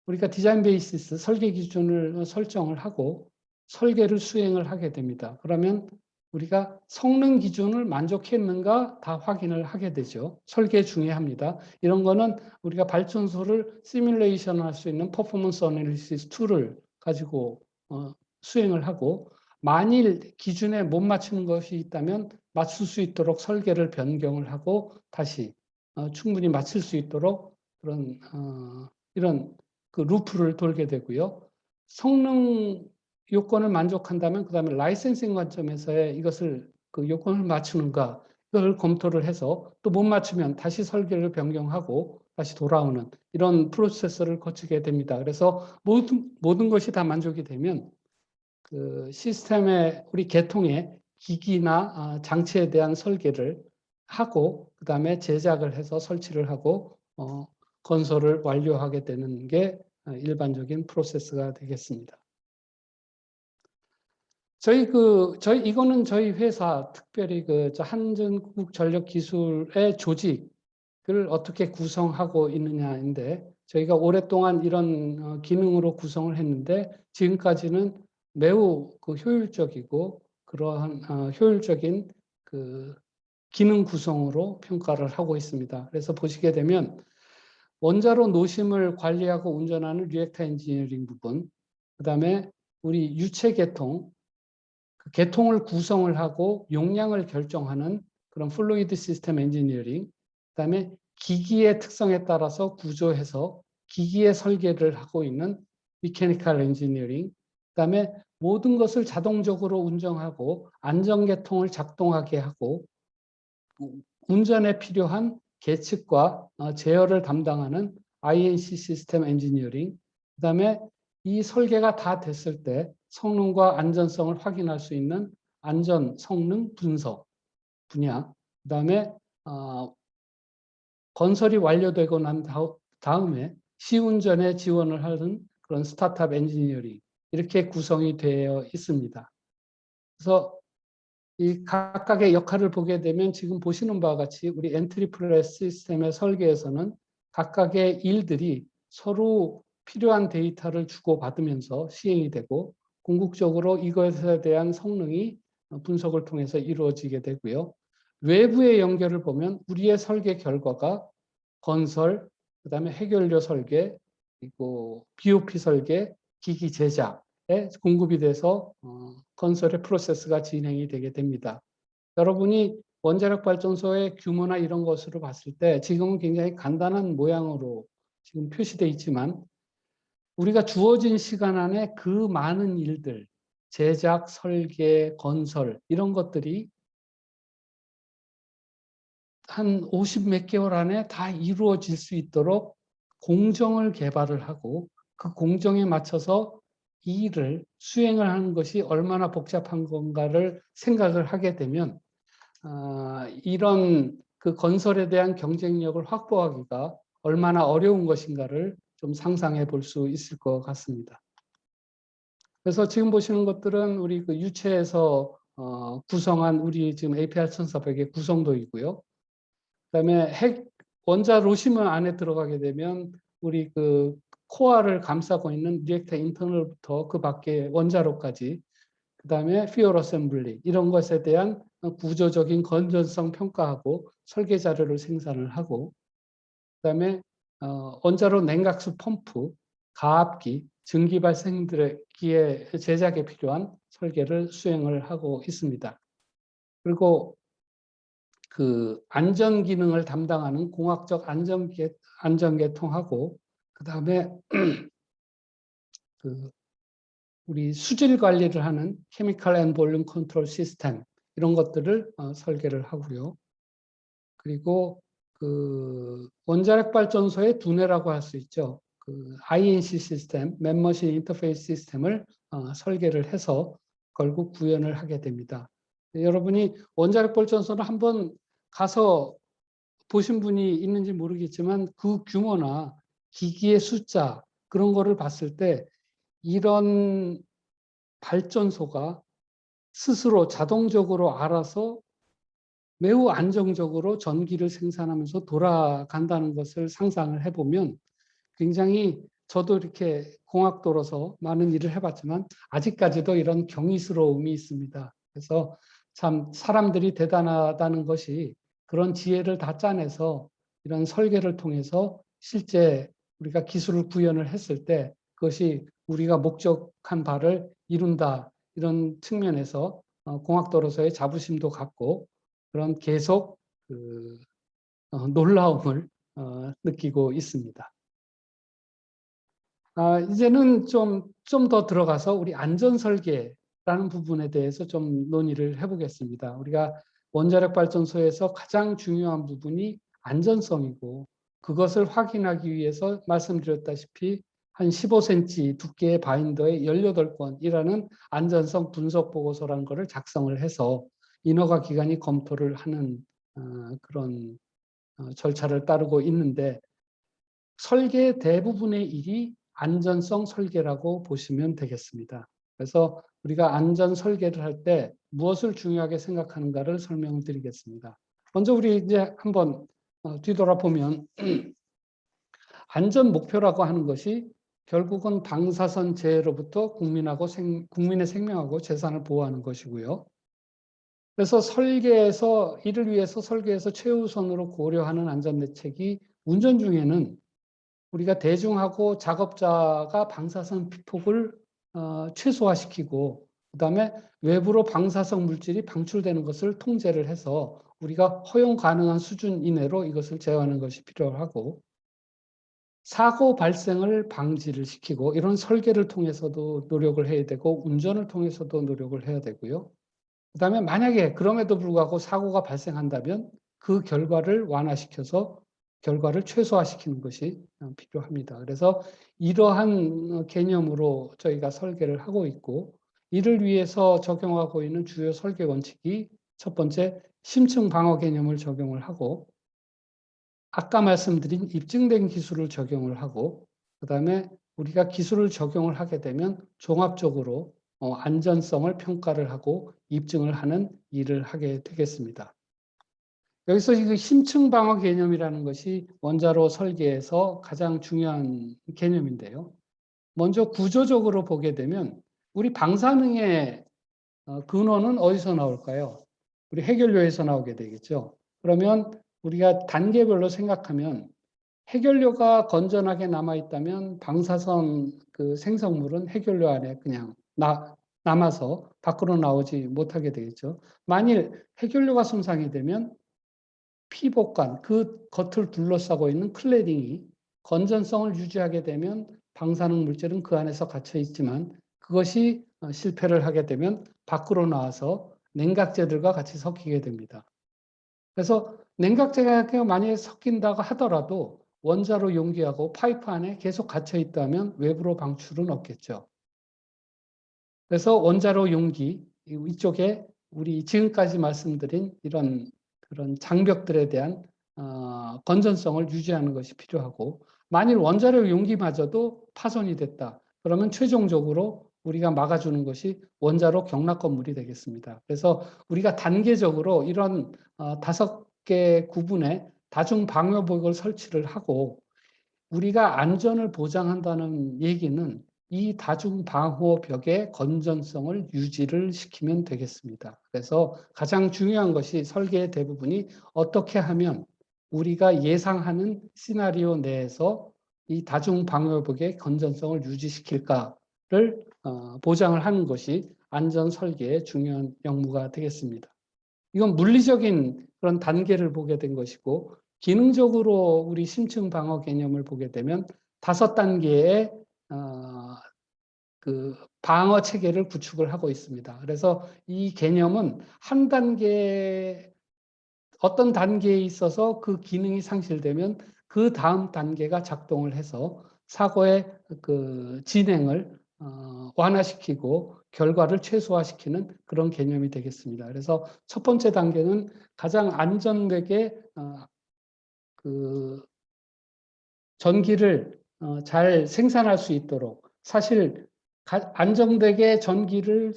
우리가 디자인 베이시스 설계 기준을 설정을 하고 설계를 수행을 하게 됩니다. 그러면 우리가 성능 기준을 만족했는가 다 확인을 하게 되죠. 설계 중요합니다. 이런 거는 우리가 발전소를 시뮬레이션 할 수 있는 퍼포먼스 어널리시스 툴을 가지고 수행을 하고 만일 기준에 못 맞추는 것이 있다면 맞출 수 있도록 설계를 변경을 하고 다시 충분히 맞출 수 있도록 그런 이런 그 루프를 돌게 되고요. 성능 요건을 만족한다면 그다음에 라이센싱 관점에서의 이것을 그 요건을 맞추는가 이걸 검토를 해서 또 못 맞추면 다시 설계를 변경하고 다시 돌아오는 이런 프로세스를 거치게 됩니다. 그래서 모든 것이 다 만족이 되면 그 시스템의 우리 계통의 기기나 장치에 대한 설계를 하고 그다음에 제작을 해서 설치를 하고 건설을 완료하게 되는 게 일반적인 프로세스가 되겠습니다. 이거는 저희 회사 특별히 한전국전력기술의 조직을 어떻게 구성하고 있느냐인데 저희가 오랫동안 이런 기능으로 구성을 했는데 지금까지는 매우 효율적이고 그러한 효율적인 그 기능 구성으로 평가를 하고 있습니다. 그래서 보시게 되면 원자로 노심을 관리하고 운전하는 리액터 엔지니어링 부분, 그다음에 우리 유체 계통, 그 계통을 구성을 하고 용량을 결정하는 그런 플루이드 시스템 엔지니어링, 그다음에 기기의 특성에 따라서 구조해서 기기의 설계를 하고 있는 미케니컬 엔지니어링, 그다음에 모든 것을 자동적으로 운전하고 안전계통을 작동하게 하고 운전에 필요한 계측과 제어를 담당하는 INC 시스템 엔지니어링, 그다음에 이 설계가 다 됐을 때 성능과 안전성을 확인할 수 있는 안전 성능 분석 분야, 그다음에 건설이 완료되고 난 다음에 시운전에 지원을 하는 그런 스타트업 엔지니어링 이렇게 구성이 되어 있습니다. 그래서 이 각각의 역할을 보게 되면 지금 보시는 바와 같이 우리 엔트리플레스 시스템의 설계에서는 각각의 일들이 서로 필요한 데이터를 주고받으면서 시행이 되고 궁극적으로 이것에 대한 성능이 분석을 통해서 이루어지게 되고요. 외부의 연결을 보면 우리의 설계 결과가 건설, 그다음에 해결료 설계, 그리고 BOP 설계, 기기 제작에 공급이 돼서 건설의 프로세스가 진행이 되게 됩니다. 여러분이 원자력 발전소의 규모나 이런 것으로 봤을 때 지금은 굉장히 간단한 모양으로 지금 표시되어 있지만 우리가 주어진 시간 안에 그 많은 일들, 제작, 설계, 건설 이런 것들이 한 50 몇 개월 안에 다 이루어질 수 있도록 공정을 개발을 하고 그 공정에 맞춰서 이 일을 수행을 하는 것이 얼마나 복잡한 건가를 생각을 하게 되면 이런 그 건설에 대한 경쟁력을 확보하기가 얼마나 어려운 것인가를 좀 상상해 볼 수 있을 것 같습니다. 그래서 지금 보시는 것들은 우리 그 유체에서 구성한 우리 지금 APR 1400의 구성도이고요. 그다음에 원자 로심을 안에 들어가게 되면 우리 그 코어를 감싸고 있는 리액터 인터널부터 그 밖에 원자로까지 그다음에 퓨얼 어셈블리 이런 것에 대한 구조적인 건전성 평가하고 설계 자료를 생산을 하고 그다음에 원자로 냉각수 펌프, 가압기, 증기 발생기의 제작에 필요한 설계를 수행을 하고 있습니다. 그리고 그 안전 기능을 담당하는 공학적 안전계통하고 그다음에 그 우리 수질 관리를 하는 케미컬 앤 볼륨 컨트롤 시스템 이런 것들을 설계를 하고요. 그리고 그 원자력 발전소의 두뇌라고 할 수 있죠. 그 INC 시스템, 맨머신 인터페이스 시스템을 설계를 해서 결국 구현을 하게 됩니다. 여러분이 원자력 발전소를 한번 가서 보신 분이 있는지 모르겠지만 그 규모나 기기의 숫자 그런 거를 봤을 때 이런 발전소가 스스로 자동적으로 알아서 매우 안정적으로 전기를 생산하면서 돌아간다는 것을 상상을 해보면 굉장히 저도 이렇게 공학도로서 많은 일을 해봤지만 아직까지도 이런 경이스러움이 있습니다. 그래서 참 사람들이 대단하다는 것이 그런 지혜를 다 짜내서 이런 설계를 통해서 실제 우리가 기술을 구현을 했을 때 그것이 우리가 목적한 바를 이룬다 이런 측면에서 공학도로서의 자부심도 갖고 그런 계속 그 놀라움을 느끼고 있습니다. 이제는 좀 더 들어가서 우리 안전 설계라는 부분에 대해서 좀 논의를 해보겠습니다. 우리가 원자력 발전소에서 가장 중요한 부분이 안전성이고 그것을 확인하기 위해서 말씀드렸다시피 한 15cm 두께의 바인더에 18건이라는 안전성 분석 보고서라는 것을 작성을 해서 인허가 기관이 검토를 하는 그런 절차를 따르고 있는데, 설계 대부분의 일이 안전성 설계라고 보시면 되겠습니다. 그래서 우리가 안전 설계를 할 때 무엇을 중요하게 생각하는가를 설명을 드리겠습니다. 먼저 우리 이제 한번 뒤돌아보면 안전 목표라고 하는 것이 결국은 방사선 재해로부터 국민의 생명하고 재산을 보호하는 것이고요. 그래서 이를 위해서 설계에서 최우선으로 고려하는 안전대책이 운전 중에는 우리가 대중하고 작업자가 방사선 피폭을 최소화시키고, 그다음에 외부로 방사성 물질이 방출되는 것을 통제를 해서 우리가 허용 가능한 수준 이내로 이것을 제어하는 것이 필요하고, 사고 발생을 방지를 시키고, 이런 설계를 통해서도 노력을 해야 되고 운전을 통해서도 노력을 해야 되고요. 그다음에 만약에 그럼에도 불구하고 사고가 발생한다면 그 결과를 완화시켜서 결과를 최소화시키는 것이 필요합니다. 그래서 이러한 개념으로 저희가 설계를 하고 있고, 이를 위해서 적용하고 있는 주요 설계 원칙이 첫 번째, 심층 방어 개념을 적용을 하고, 아까 말씀드린 입증된 기술을 적용을 하고, 그다음에 우리가 기술을 적용을 하게 되면 종합적으로 안전성을 평가를 하고 입증을 하는 일을 하게 되겠습니다. 여기서 이 심층 방어 개념이라는 것이 원자로 설계에서 가장 중요한 개념인데요. 먼저 구조적으로 보게 되면 우리 방사능의 근원은 어디서 나올까요? 우리 해결료에서 나오게 되겠죠. 그러면 우리가 단계별로 생각하면 해결료가 건전하게 남아있다면 방사선 그 생성물은 해결료 안에 그냥 남아서 밖으로 나오지 못하게 되겠죠. 만일 해결료가 손상이 되면 피복관, 그 겉을 둘러싸고 있는 클레딩이 건전성을 유지하게 되면 방사능 물질은 그 안에서 갇혀 있지만, 그것이 실패를 하게 되면 밖으로 나와서 냉각제들과 같이 섞이게 됩니다. 그래서 냉각제가 만약에 섞인다고 하더라도 원자로 용기하고 파이프 안에 계속 갇혀 있다면 외부로 방출은 없겠죠. 그래서 원자로 용기, 이쪽에 우리 지금까지 말씀드린 이런 그런 장벽들에 대한 건전성을 유지하는 것이 필요하고, 만일 원자로 용기마저도 파손이 됐다, 그러면 최종적으로 우리가 막아주는 것이 원자로 경락 건물이 되겠습니다. 그래서 우리가 단계적으로 이런 5개 구분의 다중 방호벽을 설치를 하고, 우리가 안전을 보장한다는 얘기는 이 다중 방호벽의 건전성을 유지를 시키면 되겠습니다. 그래서 가장 중요한 것이 설계의 대부분이 어떻게 하면 우리가 예상하는 시나리오 내에서 이 다중 방호벽의 건전성을 유지시킬까를 보장을 하는 것이 안전 설계의 중요한 역무가 되겠습니다. 이건 물리적인 그런 단계를 보게 된 것이고, 기능적으로 우리 심층 방어 개념을 보게 되면 5단계의 그 방어 체계를 구축을 하고 있습니다. 그래서 이 개념은 한 단계, 어떤 단계에 있어서 그 기능이 상실되면 그 다음 단계가 작동을 해서 사고의 그 진행을 완화시키고 결과를 최소화시키는 그런 개념이 되겠습니다. 그래서 첫 번째 단계는 가장 안전되게 그 전기를 잘 생산할 수 있도록, 사실 안정되게 전기를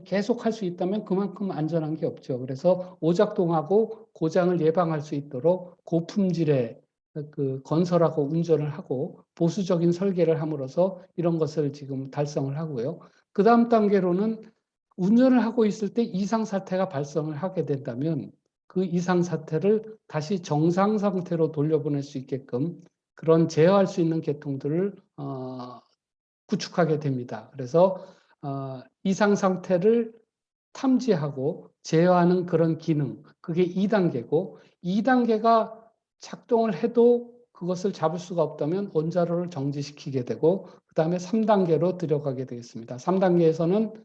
계속할 수 있다면 그만큼 안전한 게 없죠. 그래서 오작동하고 고장을 예방할 수 있도록 고품질의 그 건설하고 운전을 하고 보수적인 설계를 함으로써 이런 것을 지금 달성을 하고요. 그 다음 단계로는 운전을 하고 있을 때 이상 사태가 발생을 하게 된다면 그 이상 사태를 다시 정상 상태로 돌려보낼 수 있게끔 그런 제어할 수 있는 계통들을 구축하게 됩니다. 그래서 이상 상태를 탐지하고 제어하는 그런 기능, 그게 2단계고, 2단계가 작동을 해도 그것을 잡을 수가 없다면 원자로를 정지시키게 되고, 그 다음에 3단계로 들어가게 되겠습니다. 3단계에서는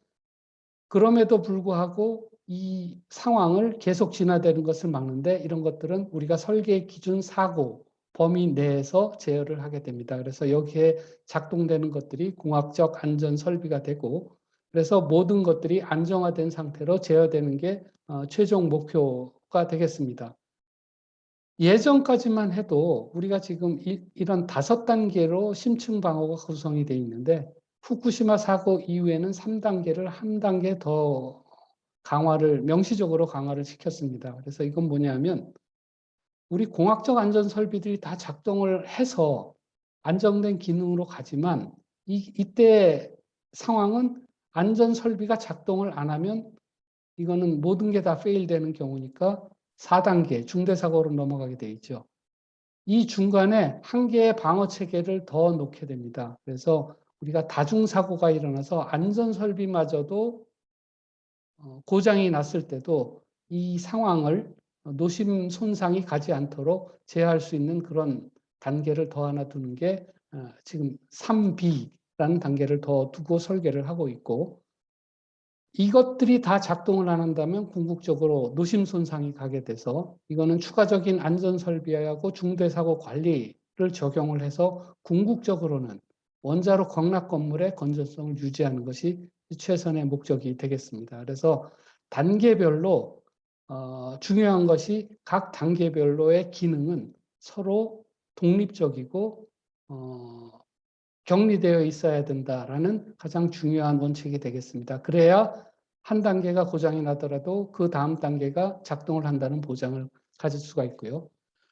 그럼에도 불구하고 이 상황을 계속 진화되는 것을 막는데, 이런 것들은 우리가 설계 기준 사고 범위 내에서 제어를 하게 됩니다. 그래서 여기에 작동되는 것들이 공학적 안전 설비가 되고, 그래서 모든 것들이 안정화된 상태로 제어되는 게 최종 목표가 되겠습니다. 예전까지만 해도 우리가 지금 이런 5단계로 심층 방어가 구성이 되어 있는데, 후쿠시마 사고 이후에는 3단계를 한 단계 더 명시적으로 강화를 시켰습니다. 그래서 이건 뭐냐면, 우리 공학적 안전 설비들이 다 작동을 해서 안정된 기능으로 가지만, 이때 상황은 안전 설비가 작동을 안 하면 이거는 모든 게 다 페일 되는 경우니까 4단계 중대 사고로 넘어가게 돼 있죠. 이 중간에 한 개의 방어 체계를 더 놓게 됩니다. 그래서 우리가 다중사고가 일어나서 안전설비마저도 고장이 났을 때도 이 상황을 노심 손상이 가지 않도록 제어할 수 있는 그런 단계를 더 하나 두는 게 지금 3B라는 단계를 더 두고 설계를 하고 있고, 이것들이 다 작동을 안 한다면 궁극적으로 노심 손상이 가게 돼서 이거는 추가적인 안전 설비하고 중대 사고 관리를 적용을 해서 궁극적으로는 원자로 광락 건물의 건전성을 유지하는 것이 최선의 목적이 되겠습니다. 그래서 단계별로 중요한 것이 각 단계별로의 기능은 서로 독립적이고 격리되어 있어야 된다라는 가장 중요한 원칙이 되겠습니다. 그래야 한 단계가 고장이 나더라도 그 다음 단계가 작동을 한다는 보장을 가질 수가 있고요.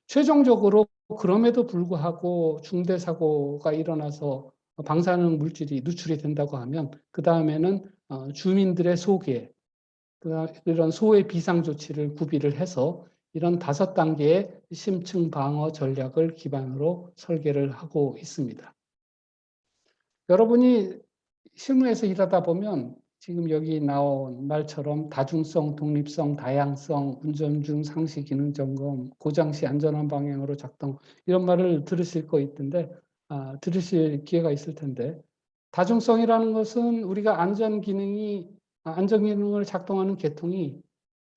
최종적으로 그럼에도 불구하고 중대 사고가 일어나서 방사능 물질이 누출이 된다고 하면 그 다음에는 주민들의 소개, 이런 소외 비상 조치를 구비를 해서 이런 5단계의 심층 방어 전략을 기반으로 설계를 하고 있습니다. 여러분이 실무에서 일하다 보면 지금 여기 나온 말처럼 다중성, 독립성, 다양성, 운전 중 상시 기능 점검, 고장 시 안전한 방향으로 작동, 이런 말을 들으실 거 있던데, 들으실 기회가 있을 텐데, 다중성이라는 것은 우리가 안전 기능을 작동하는 계통이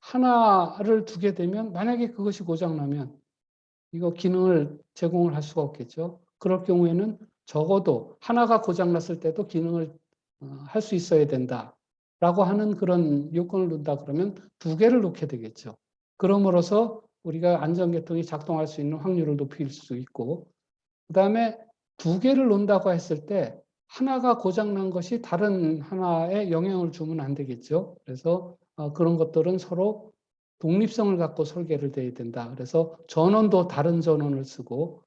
하나를 두게 되면, 만약에 그것이 고장나면 이거 기능을 제공을 할 수가 없겠죠. 그럴 경우에는 적어도 하나가 고장났을 때도 기능을 할 수 있어야 된다라고 하는 그런 요건을 둔다 그러면 2개를 놓게 되겠죠. 그럼으로써 우리가 안전계통이 작동할 수 있는 확률을 높일 수 있고, 그 다음에 2개를 놓는다고 했을 때 하나가 고장난 것이 다른 하나에 영향을 주면 안 되겠죠. 그래서 그런 것들은 서로 독립성을 갖고 설계를 돼야 된다. 그래서 전원도 다른 전원을 쓰고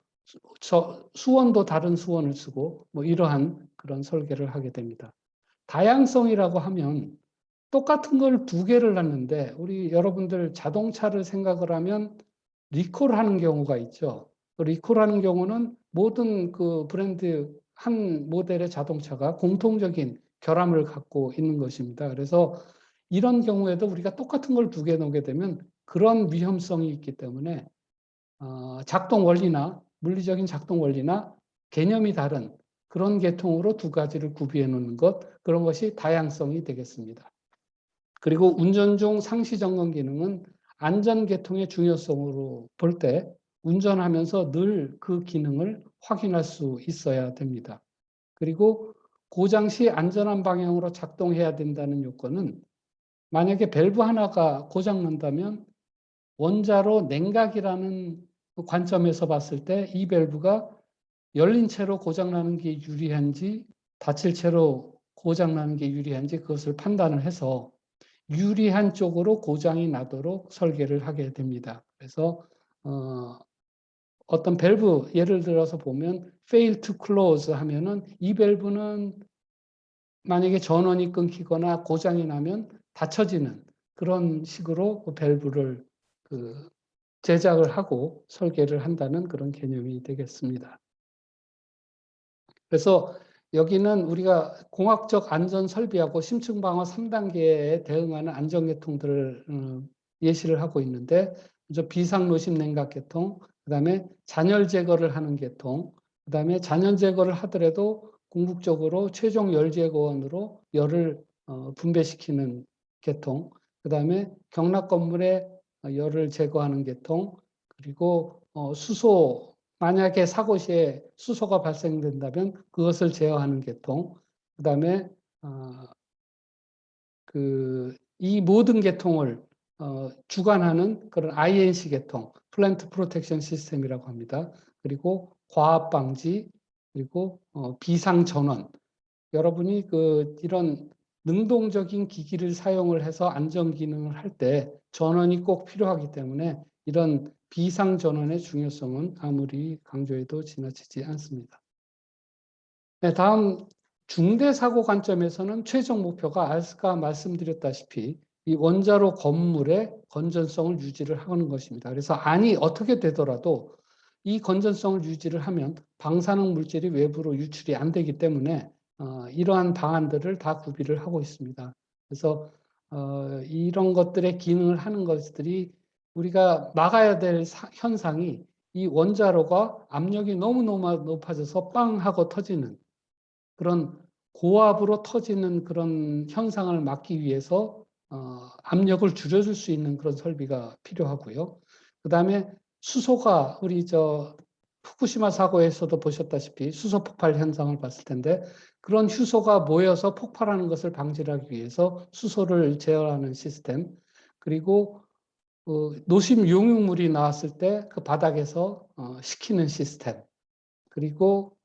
수원도 다른 수원을 쓰고 뭐 이러한 그런 설계를 하게 됩니다. 다양성이라고 하면 똑같은 걸 2개를 놨는데, 우리 여러분들 자동차를 생각을 하면 리콜하는 경우가 있죠. 리콜하는 경우는 모든 그 브랜드 한 모델의 자동차가 공통적인 결함을 갖고 있는 것입니다. 그래서 이런 경우에도 우리가 똑같은 걸 2개 놓게 되면 그런 위험성이 있기 때문에 작동 원리나 물리적인 작동 원리나 개념이 다른 그런 계통으로 2가지를 구비해 놓는 것, 그런 것이 다양성이 되겠습니다. 그리고 운전 중 상시 점검 기능은 안전 계통의 중요성으로 볼 때 운전하면서 늘 그 기능을 확인할 수 있어야 됩니다. 그리고 고장 시 안전한 방향으로 작동해야 된다는 요건은, 만약에 밸브 하나가 고장 난다면 원자로 냉각이라는 관점에서 봤을 때 이 밸브가 열린 채로 고장 나는 게 유리한지 닫힐 채로 고장 나는 게 유리한지 그것을 판단을 해서 유리한 쪽으로 고장이 나도록 설계를 하게 됩니다. 그래서 어떤 밸브 예를 들어서 보면 fail to close 하면은 이 밸브는 만약에 전원이 끊기거나 고장이 나면 닫혀지는 그런 식으로 그 밸브를 제작을 하고 설계를 한다는 그런 개념이 되겠습니다. 그래서 여기는 우리가 공학적 안전 설비하고 심층 방어 3단계에 대응하는 안전계통들을 예시를 하고 있는데, 먼저 비상노심 냉각 계통, 그다음에 잔열 제거를 하는 계통, 그다음에 잔열 제거를 하더라도 궁극적으로 최종 열 제거원으로 열을 분배시키는 계통, 그다음에 경락 건물에 열을 제거하는 계통, 그리고 수소 만약에 사고 시에 수소가 발생된다면 그것을 제어하는 계통, 그다음에 이 모든 계통을 주관하는 그런 INC 계통, 플랜트 프로텍션 시스템이라고 합니다. 그리고 과압 방지, 그리고 비상 전원. 여러분이 이런 능동적인 기기를 사용을 해서 안전 기능을 할 때 전원이 꼭 필요하기 때문에 이런 비상 전원의 중요성은 아무리 강조해도 지나치지 않습니다. 네, 다음 중대 사고 관점에서는 최종 목표가 아까 말씀드렸다시피 이 원자로 건물의 건전성을 유지를 하는 것입니다. 그래서 안이 어떻게 되더라도 이 건전성을 유지를 하면 방사능 물질이 외부로 유출이 안 되기 때문에 이러한 방안들을 다 구비를 하고 있습니다. 그래서 이런 것들의 기능을 하는 것들이 우리가 막아야 될 현상이 이 원자로가 압력이 너무너무 높아져서 빵 하고 터지는 그런 고압으로 터지는 그런 현상을 막기 위해서 압력을 줄여줄 수 있는 그런 설비가 필요하고요. 그 다음에 수소가 우리 후쿠시마 사고에서도 보셨다시피 수소 폭발 현상을 봤을 텐데 그런 휴소가 모여서 폭발하는 것을 방지하기 위해서 수소를 제어하는 시스템, 그리고 노심 용융물이 나왔을 때 그 바닥에서 식히는 시스템, 그리고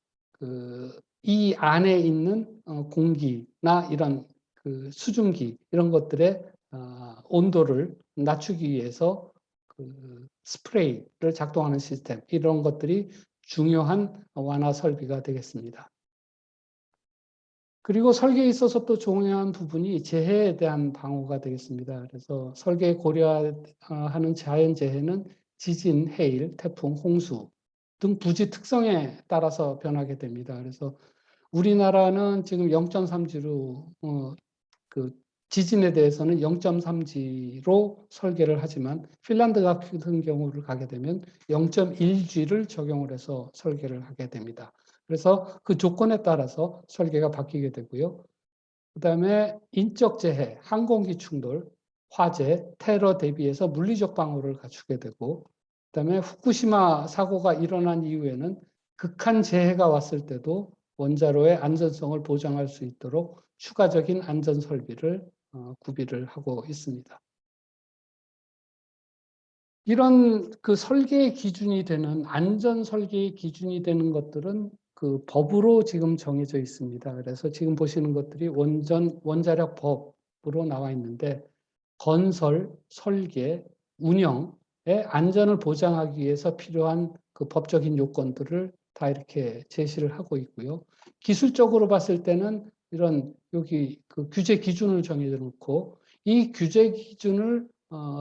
이 안에 있는 공기나 이런 수증기 이런 것들의 온도를 낮추기 위해서 스프레이를 작동하는 시스템, 이런 것들이 중요한 완화 설비가 되겠습니다. 그리고 설계에 있어서 또 중요한 부분이 재해에 대한 방어가 되겠습니다. 그래서 설계에 고려하는 자연재해는 지진, 해일, 태풍, 홍수 등 부지 특성에 따라서 변하게 됩니다. 그래서 우리나라는 지금 0.3G로 지진에 대해서는 0.3G로 설계를 하지만 핀란드 같은 경우를 가게 되면 0.1G를 적용을 해서 설계를 하게 됩니다. 그래서 그 조건에 따라서 설계가 바뀌게 되고요. 그다음에 인적 재해, 항공기 충돌, 화재, 테러 대비해서 물리적 방어를 갖추게 되고, 그다음에 후쿠시마 사고가 일어난 이후에는 극한 재해가 왔을 때도 원자로의 안전성을 보장할 수 있도록 추가적인 안전 설비를 구비를 하고 있습니다. 이런 설계의 기준이 되는 안전 설계의 기준이 되는 것들은 법으로 지금 정해져 있습니다. 그래서 지금 보시는 것들이 원자력 법으로 나와 있는데 건설, 설계, 운영의 안전을 보장하기 위해서 필요한 법적인 요건들을 다 이렇게 제시를 하고 있고요. 기술적으로 봤을 때는 이런 여기 규제 기준을 정해 놓고 이 규제 기준을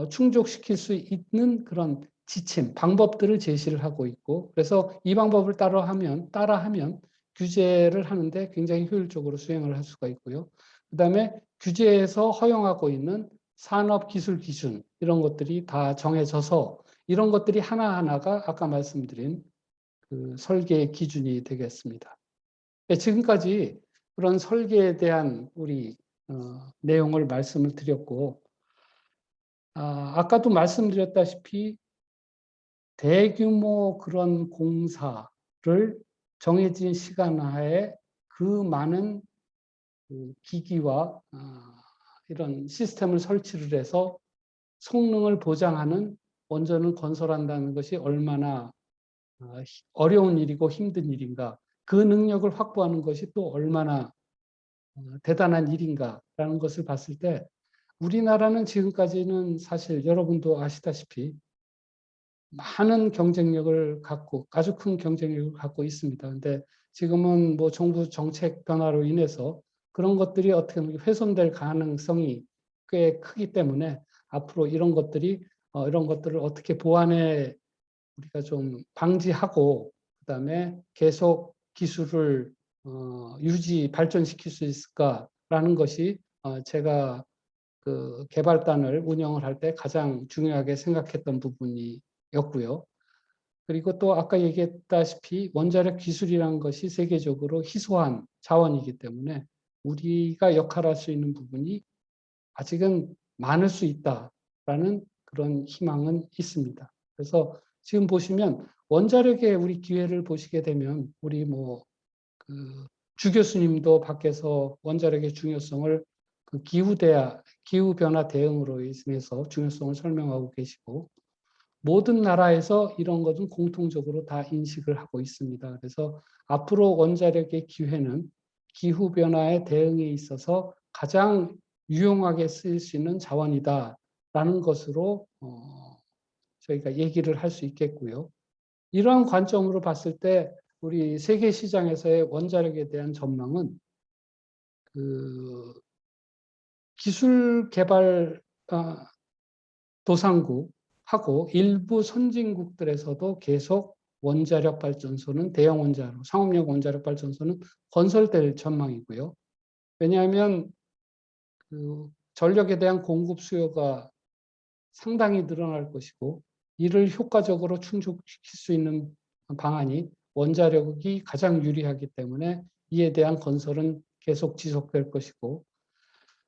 충족시킬 수 있는 그런 지침, 방법들을 제시를 하고 있고, 그래서 이 방법을 따라하면 규제를 하는데 굉장히 효율적으로 수행을 할 수가 있고요. 그 다음에 규제에서 허용하고 있는 산업기술 기준, 이런 것들이 다 정해져서 이런 것들이 하나하나가 아까 말씀드린 설계의 기준이 되겠습니다. 네, 지금까지 그런 설계에 대한 우리 내용을 말씀을 드렸고, 아까도 말씀드렸다시피 대규모 그런 공사를 정해진 시간 하에 그 많은 기기와 이런 시스템을 설치를 해서 성능을 보장하는 원전을 건설한다는 것이 얼마나 어려운 일이고 힘든 일인가, 그 능력을 확보하는 것이 또 얼마나 대단한 일인가라는 것을 봤을 때 우리나라는 지금까지는 사실 여러분도 아시다시피 많은 경쟁력을 갖고 아주 큰 경쟁력을 갖고 있습니다. 근데 지금은 뭐 정부 정책 변화로 인해서 그런 것들이 어떻게 보면 훼손될 가능성이 꽤 크기 때문에 앞으로 이런 것들을 어떻게 보완해 우리가 좀 방지하고 그다음에 계속 기술을 발전시킬 수 있을까라는 것이 제가 개발단을 운영을 할 때 가장 중요하게 생각했던 부분이었고요. 그리고 또 아까 얘기했다시피 원자력 기술이라는 것이 세계적으로 희소한 자원이기 때문에 우리가 역할할 수 있는 부분이 아직은 많을 수 있다라는 그런 희망은 있습니다. 그래서 지금 보시면 원자력의 우리 기회를 보시게 되면 우리 주 교수님도 밖에서 원자력의 중요성을 그 기후 변화 대응으로 인해서 중요성을 설명하고 계시고, 모든 나라에서 이런 것은 공통적으로 다 인식을 하고 있습니다. 그래서 앞으로 원자력의 기회는 기후 변화에 대응에 있어서 가장 유용하게 쓰일 수 있는 자원이다라는 것으로 저희가 얘기를 할 수 있겠고요. 이러한 관점으로 봤을 때 우리 세계 시장에서의 원자력에 대한 전망은 그 기술 개발 도상국하고 일부 선진국들에서도 계속 원자력 발전소는 대형 원자로, 상업용 원자력 발전소는 건설될 전망이고요. 왜냐하면 그 전력에 대한 공급 수요가 상당히 늘어날 것이고, 이를 효과적으로 충족시킬 수 있는 방안이 원자력이 가장 유리하기 때문에 이에 대한 건설은 계속 지속될 것이고,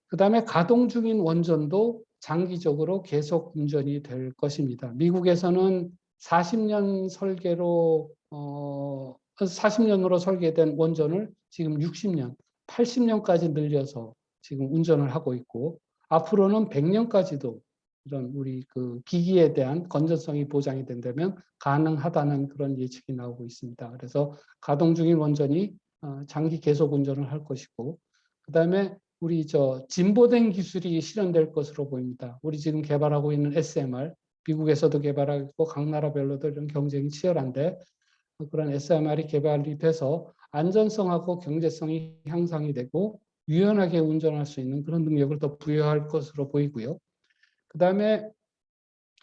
그 다음에 가동 중인 원전도 장기적으로 계속 운전이 될 것입니다. 미국에서는 40년 설계로 40년으로 설계된 원전을 지금 60년, 80년까지 늘려서 지금 운전을 하고 있고, 앞으로는 100년까지도 이런 우리 그 기기에 대한 건전성이 보장이 된다면 가능하다는 그런 예측이 나오고 있습니다. 그래서 가동 중인 원전이 장기 계속 운전을 할 것이고, 그다음에 우리 진보된 기술이 실현될 것으로 보입니다. 우리 지금 개발하고 있는 SMR, 미국에서도 개발하고 있고 각 나라별로도 이런 경쟁이 치열한데, 그런 SMR이 개발이 돼서 안전성하고 경제성이 향상이 되고 유연하게 운전할 수 있는 그런 능력을 더 부여할 것으로 보이고요. 그다음에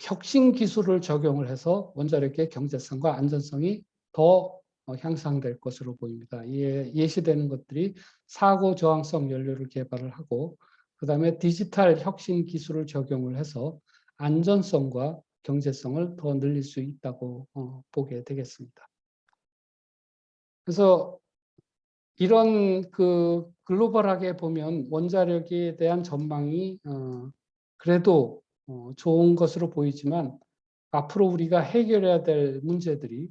혁신 기술을 적용을 해서 원자력의 경제성과 안전성이 더 향상될 것으로 보입니다. 이에 예시되는 것들이 사고 저항성 연료를 개발을 하고, 그다음에 디지털 혁신 기술을 적용을 해서 안전성과 경제성을 더 늘릴 수 있다고 보게 되겠습니다. 그래서 이런 그 글로벌하게 보면 원자력에 대한 전망이 그래도 좋은 것으로 보이지만, 앞으로 우리가 해결해야 될 문제들이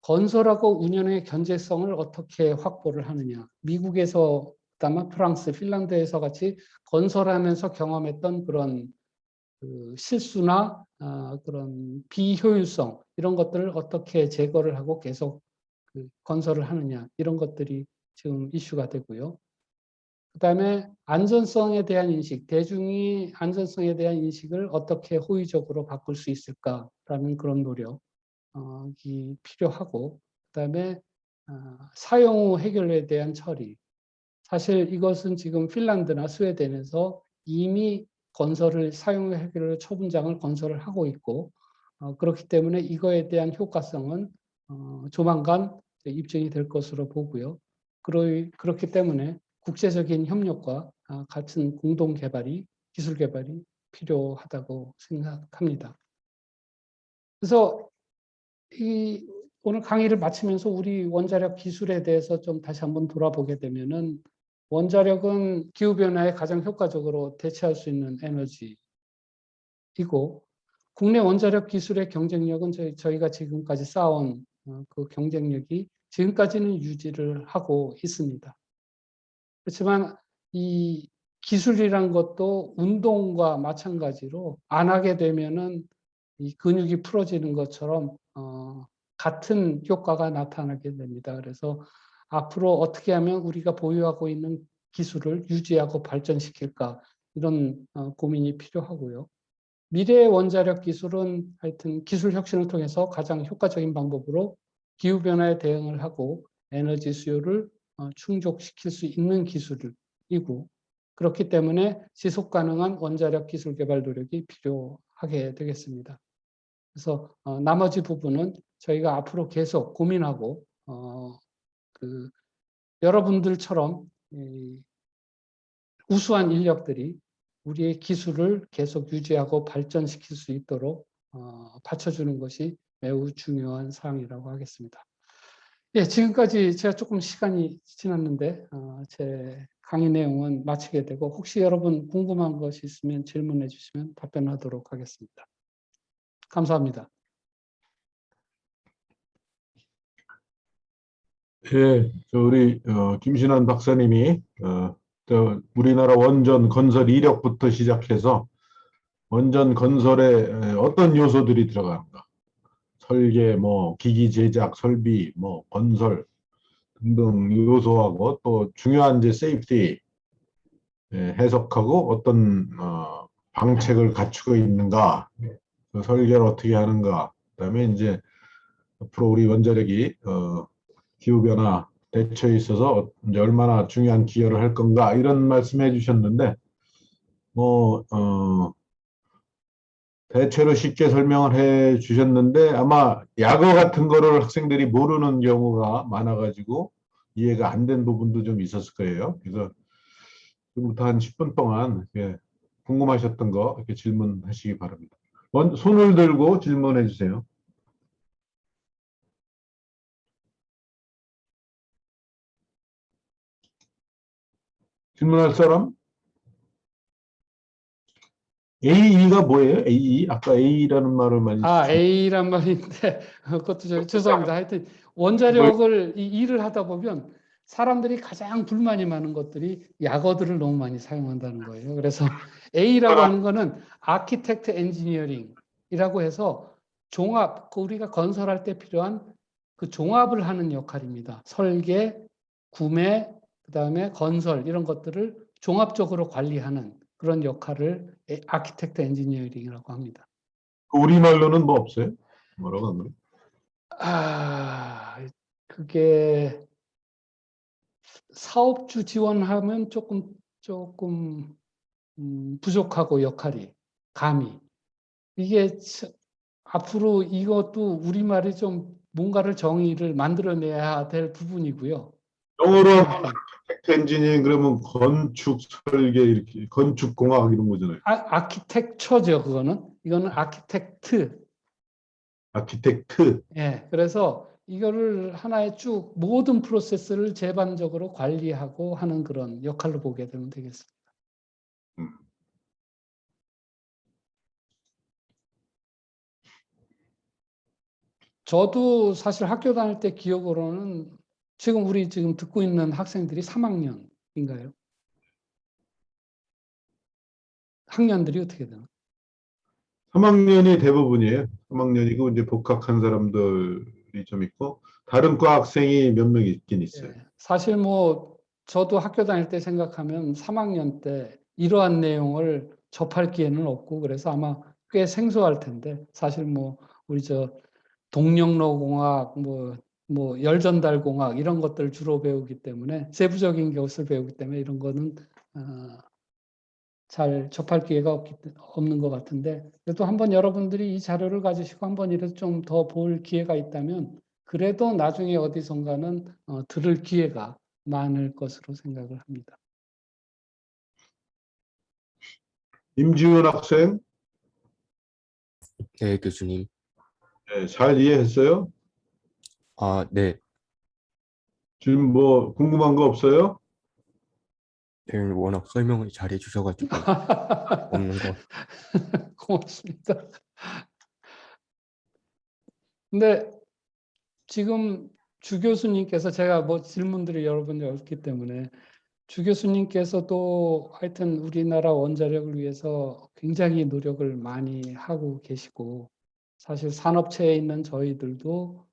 건설하고 운영의 견제성을 어떻게 확보를 하느냐. 미국에서, 그다음에 프랑스, 핀란드에서 같이 건설하면서 경험했던 그런 그 실수나 그런 비효율성, 이런 것들을 어떻게 제거를 하고 계속 그 건설을 하느냐, 이런 것들이 지금 이슈가 되고요. 그다음에 안전성에 대한 인식, 대중이 안전성에 대한 인식을 어떻게 호의적으로 바꿀 수 있을까라는 그런 노력이 필요하고, 그다음에 사용 후 해결에 대한 처리. 사실 이것은 지금 핀란드나 스웨덴에서 이미 건설을 사용 후 해결 처분장을 건설을 하고 있고, 그렇기 때문에 이거에 대한 효과성은 조만간 입증이 될 것으로 보고요. 그렇기 때문에 국제적인 협력과 같은 공동 개발이, 기술 개발이 필요하다고 생각합니다. 그래서 오늘 강의를 마치면서 우리 원자력 기술에 대해서 좀 다시 한번 돌아보게 되면은, 원자력은 기후변화에 가장 효과적으로 대처할 수 있는 에너지이고, 국내 원자력 기술의 경쟁력은 저희가 지금까지 쌓아온 그 경쟁력이 지금까지는 유지를 하고 있습니다. 그렇지만 이 기술이란 것도 운동과 마찬가지로 안 하게 되면은 이 근육이 풀어지는 것처럼 같은 효과가 나타나게 됩니다. 그래서 앞으로 어떻게 하면 우리가 보유하고 있는 기술을 유지하고 발전시킬까, 이런 고민이 필요하고요. 미래의 원자력 기술은 하여튼 기술 혁신을 통해서 가장 효과적인 방법으로 기후변화에 대응을 하고 에너지 수요를 충족시킬 수 있는 기술이고, 그렇기 때문에 지속 가능한 원자력 기술 개발 노력이 필요하게 되겠습니다. 그래서 나머지 부분은 저희가 앞으로 계속 고민하고 여러분들처럼 우수한 인력들이 우리의 기술을 계속 유지하고 발전시킬 수 있도록 받쳐주는 것이 매우 중요한 사항이라고 하겠습니다. 예, 지금까지 제가 조금 시간이 지났는데 제 강의 내용은 마치게 되고, 혹시 여러분 궁금한 것이 있으면 질문해 주시면 답변하도록 하겠습니다. 감사합니다. 우리 김신환 박사님이 우리나라 원전 건설 이력부터 시작해서 원전 건설에 어떤 요소들이 들어가는가, 설계, 뭐 기기 제작, 설비, 뭐 건설 등등 요소하고 또 중요한 이제 세이프티 해석하고 어떤 방책을 갖추고 있는가, 그 설계를 어떻게 하는가, 그다음에 이제 앞으로 우리 원자력이 기후변화 대처에 있어서 이제 얼마나 중요한 기여를 할 건가 이런 말씀해 주셨는데 뭐 대체로 쉽게 설명을 해 주셨는데 아마 약어 같은 거를 학생들이 모르는 경우가 많아가지고 이해가 안 된 부분도 좀 있었을 거예요. 그래서 지금부터 한 10분 동안 이렇게 궁금하셨던 거 이렇게 질문하시기 바랍니다. 손을 들고 질문해 주세요. 질문할 사람? AE가 뭐예요? AE? 아까 A라는 말을 많이 쓰셨는데. A란 말인데 그것도 죄송합니다. 하여튼 뭐, 원자력을 이 일을 하다 보면 사람들이 가장 불만이 많은 것들이 약어들을 너무 많이 사용한다는 거예요. 그래서 A라고 하는 거는 아키텍트 엔지니어링이라고 해서 종합, 우리가 건설할 때 필요한 그 종합을 하는 역할입니다. 설계, 구매, 그다음에 건설 이런 것들을 종합적으로 관리하는 그런 역할을 아키텍트 엔지니어링이라고 합니다. 우리말로는 뭐 없어요? 뭐라고 하는 거예요? 그게 사업주 지원하면 조금 부족하고 역할이 감이 이게 앞으로 이것도 우리말이 좀 뭔가를 정의를 만들어내야 될 부분이고요. 영어로 하면 생각합니다. 아키텍트 엔지니어링 그러면 건축 설계 이렇게 건축 공학 이런 거잖아요. 아키텍처죠, 그거는. 이거는 아키텍트. 아키텍트. 예, 그래서 이거를 하나의 쭉 모든 프로세스를 제반적으로 관리하고 하는 그런 역할로 보게 되면 되겠습니다. 음. 저도 사실 학교 다닐 때 기억으로는 지금 우리 지금 듣고 있는 학생들이 3학년인가요? 학년들이 어떻게 되나? 3학년이 대부분이에요. 3학년이고 이제 복학한 사람들이 좀 있고 다른 과 학생이 몇 명 있긴 있어요. 예, 사실 뭐 저도 학교 다닐 때 생각하면 3학년 때 이러한 내용을 접할 기회는 없고 그래서 아마 꽤 생소할 텐데 사실 뭐 우리 저 동력로공학 뭐 열전달공학 이런 것들 주로 배우기 때문에 세부적인 것을 배우기 때문에 이런 거는 어, 잘 접할 기회가 없는 것 같은데 그래도 한번 여러분들이 이 자료를 가지시고 한번 이래도 좀 더 볼 기회가 있다면 그래도 나중에 어디선가는 들을 기회가 많을 것으로 생각을 합니다. 임지훈 학생, 네, 교수님. 네, 잘 이해했어요? 아, 네. 지금 뭐 궁금한 거 없어요? 네, 워낙 설명을 잘 해주셔가지고 없는 것. 고맙습니다. 근데 지금 주 교수님께서 제가 뭐 질문들이 여러 번 없기 때문에 주 교수님께서도 하여튼 우리나라 원자력을 위해서 굉장히 노력을 많이 하고 계시고 사실 산업체에 있는 저희들도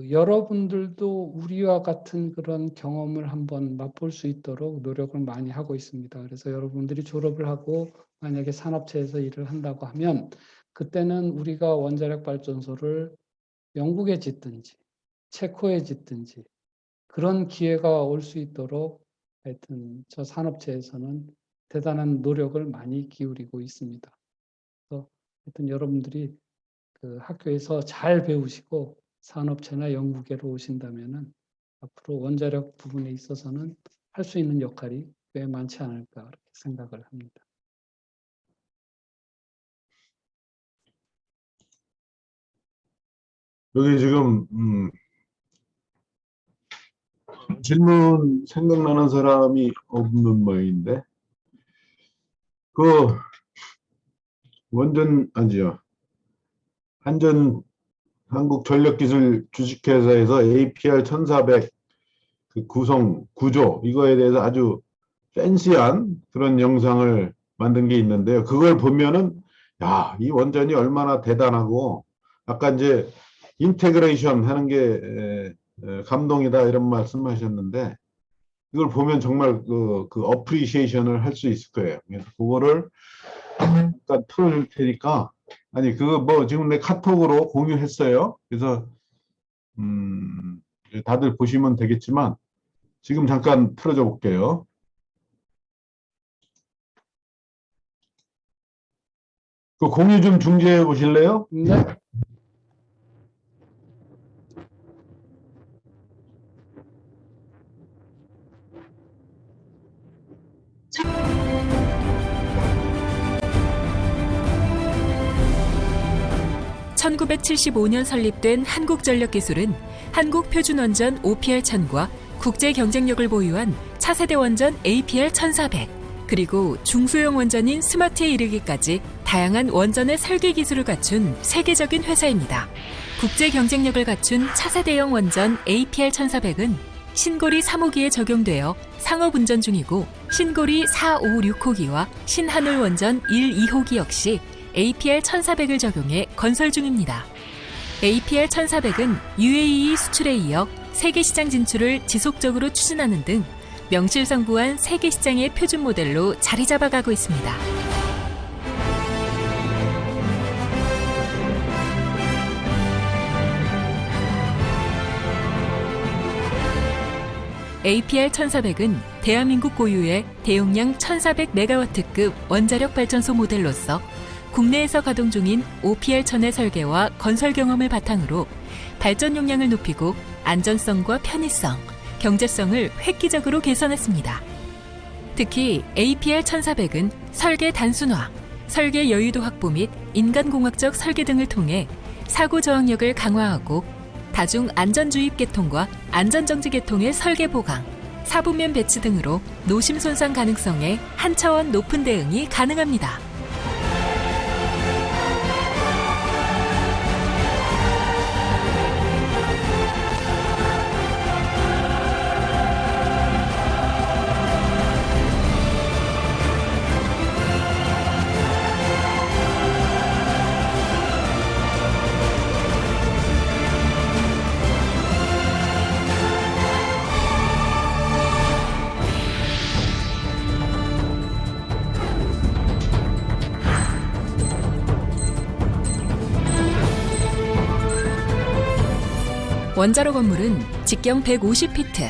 여러분들도 우리와 같은 그런 경험을 한번 맛볼 수 있도록 노력을 많이 하고 있습니다. 그래서 여러분들이 졸업을 하고 만약에 산업체에서 일을 한다고 하면 그때는 우리가 원자력 발전소를 영국에 짓든지 체코에 짓든지 그런 기회가 올 수 있도록 하여튼 저 산업체에서는 대단한 노력을 많이 기울이고 있습니다. 그래서 하여튼 여러분들이 그 학교에서 잘 배우시고 산업체나 연구계로 오신다면은 앞으로 원자력 부분에 있어서는 할 수 있는 역할이 꽤 많지 않을까 그렇게 생각을 합니다. 여기 지금 질문 생각나는 사람이 없는 모양인데 그 원전 아니죠. 한전 한국전력기술 주식회사에서 APR 1400 그 구성 구조 이거에 대해서 아주 팬시한 그런 영상을 만든 게 있는데요. 그걸 보면은 야, 이 원전이 얼마나 대단하고 아까 이제 인테그레이션 하는 게 감동이다 이런 말씀하셨는데 이걸 보면 정말 그 어프리시에이션을 할 수 있을 거예요. 그래서 그거를 잠깐 틀어줄 테니까 아니 그거 뭐 지금 내 카톡으로 공유했어요. 그래서 다들 보시면 되겠지만 지금 잠깐 틀어줘 볼게요. 그 공유 좀 중지해 보실래요? 네. (1975년) 설립된 한국전력기술은 한국표준원전 OPR-1000과 국제 경쟁력을 보유한 차세대 원전 APR-1400 그리고 중소형 원전인 스마트에 이르기까지 다양한 원전의 설계 기술을 갖춘 세계적인 회사입니다. 국제 경쟁력을 갖춘 차세대형 원전 APR-1400은 신고리 3호기에 적용되어 상업운전 중이고 신고리 4, 5, 6호기와 신한울 원전 1, 2호기 역시 APR-1400을 적용해 건설 중입니다. APR-1400은 UAE 수출에 이어 세계 시장 진출을 지속적으로 추진하는 등 명실상부한 세계 시장의 표준 모델로 자리 잡아가고 있습니다. APR-1400은 대한민국 고유의 대용량 1400메가와트급 원자력 발전소 모델로서 국내에서 가동 중인 OPR-1000의 설계와 건설 경험을 바탕으로 발전 용량을 높이고 안전성과 편의성, 경제성을 획기적으로 개선했습니다. 특히 APR-1400은 설계 단순화, 설계 여유도 확보 및 인간공학적 설계 등을 통해 사고 저항력을 강화하고 다중 안전주입 계통과 안전정지 계통의 설계 보강, 사분면 배치 등으로 노심 손상 가능성에 한 차원 높은 대응이 가능합니다. 원자로 건물은 직경 150피트,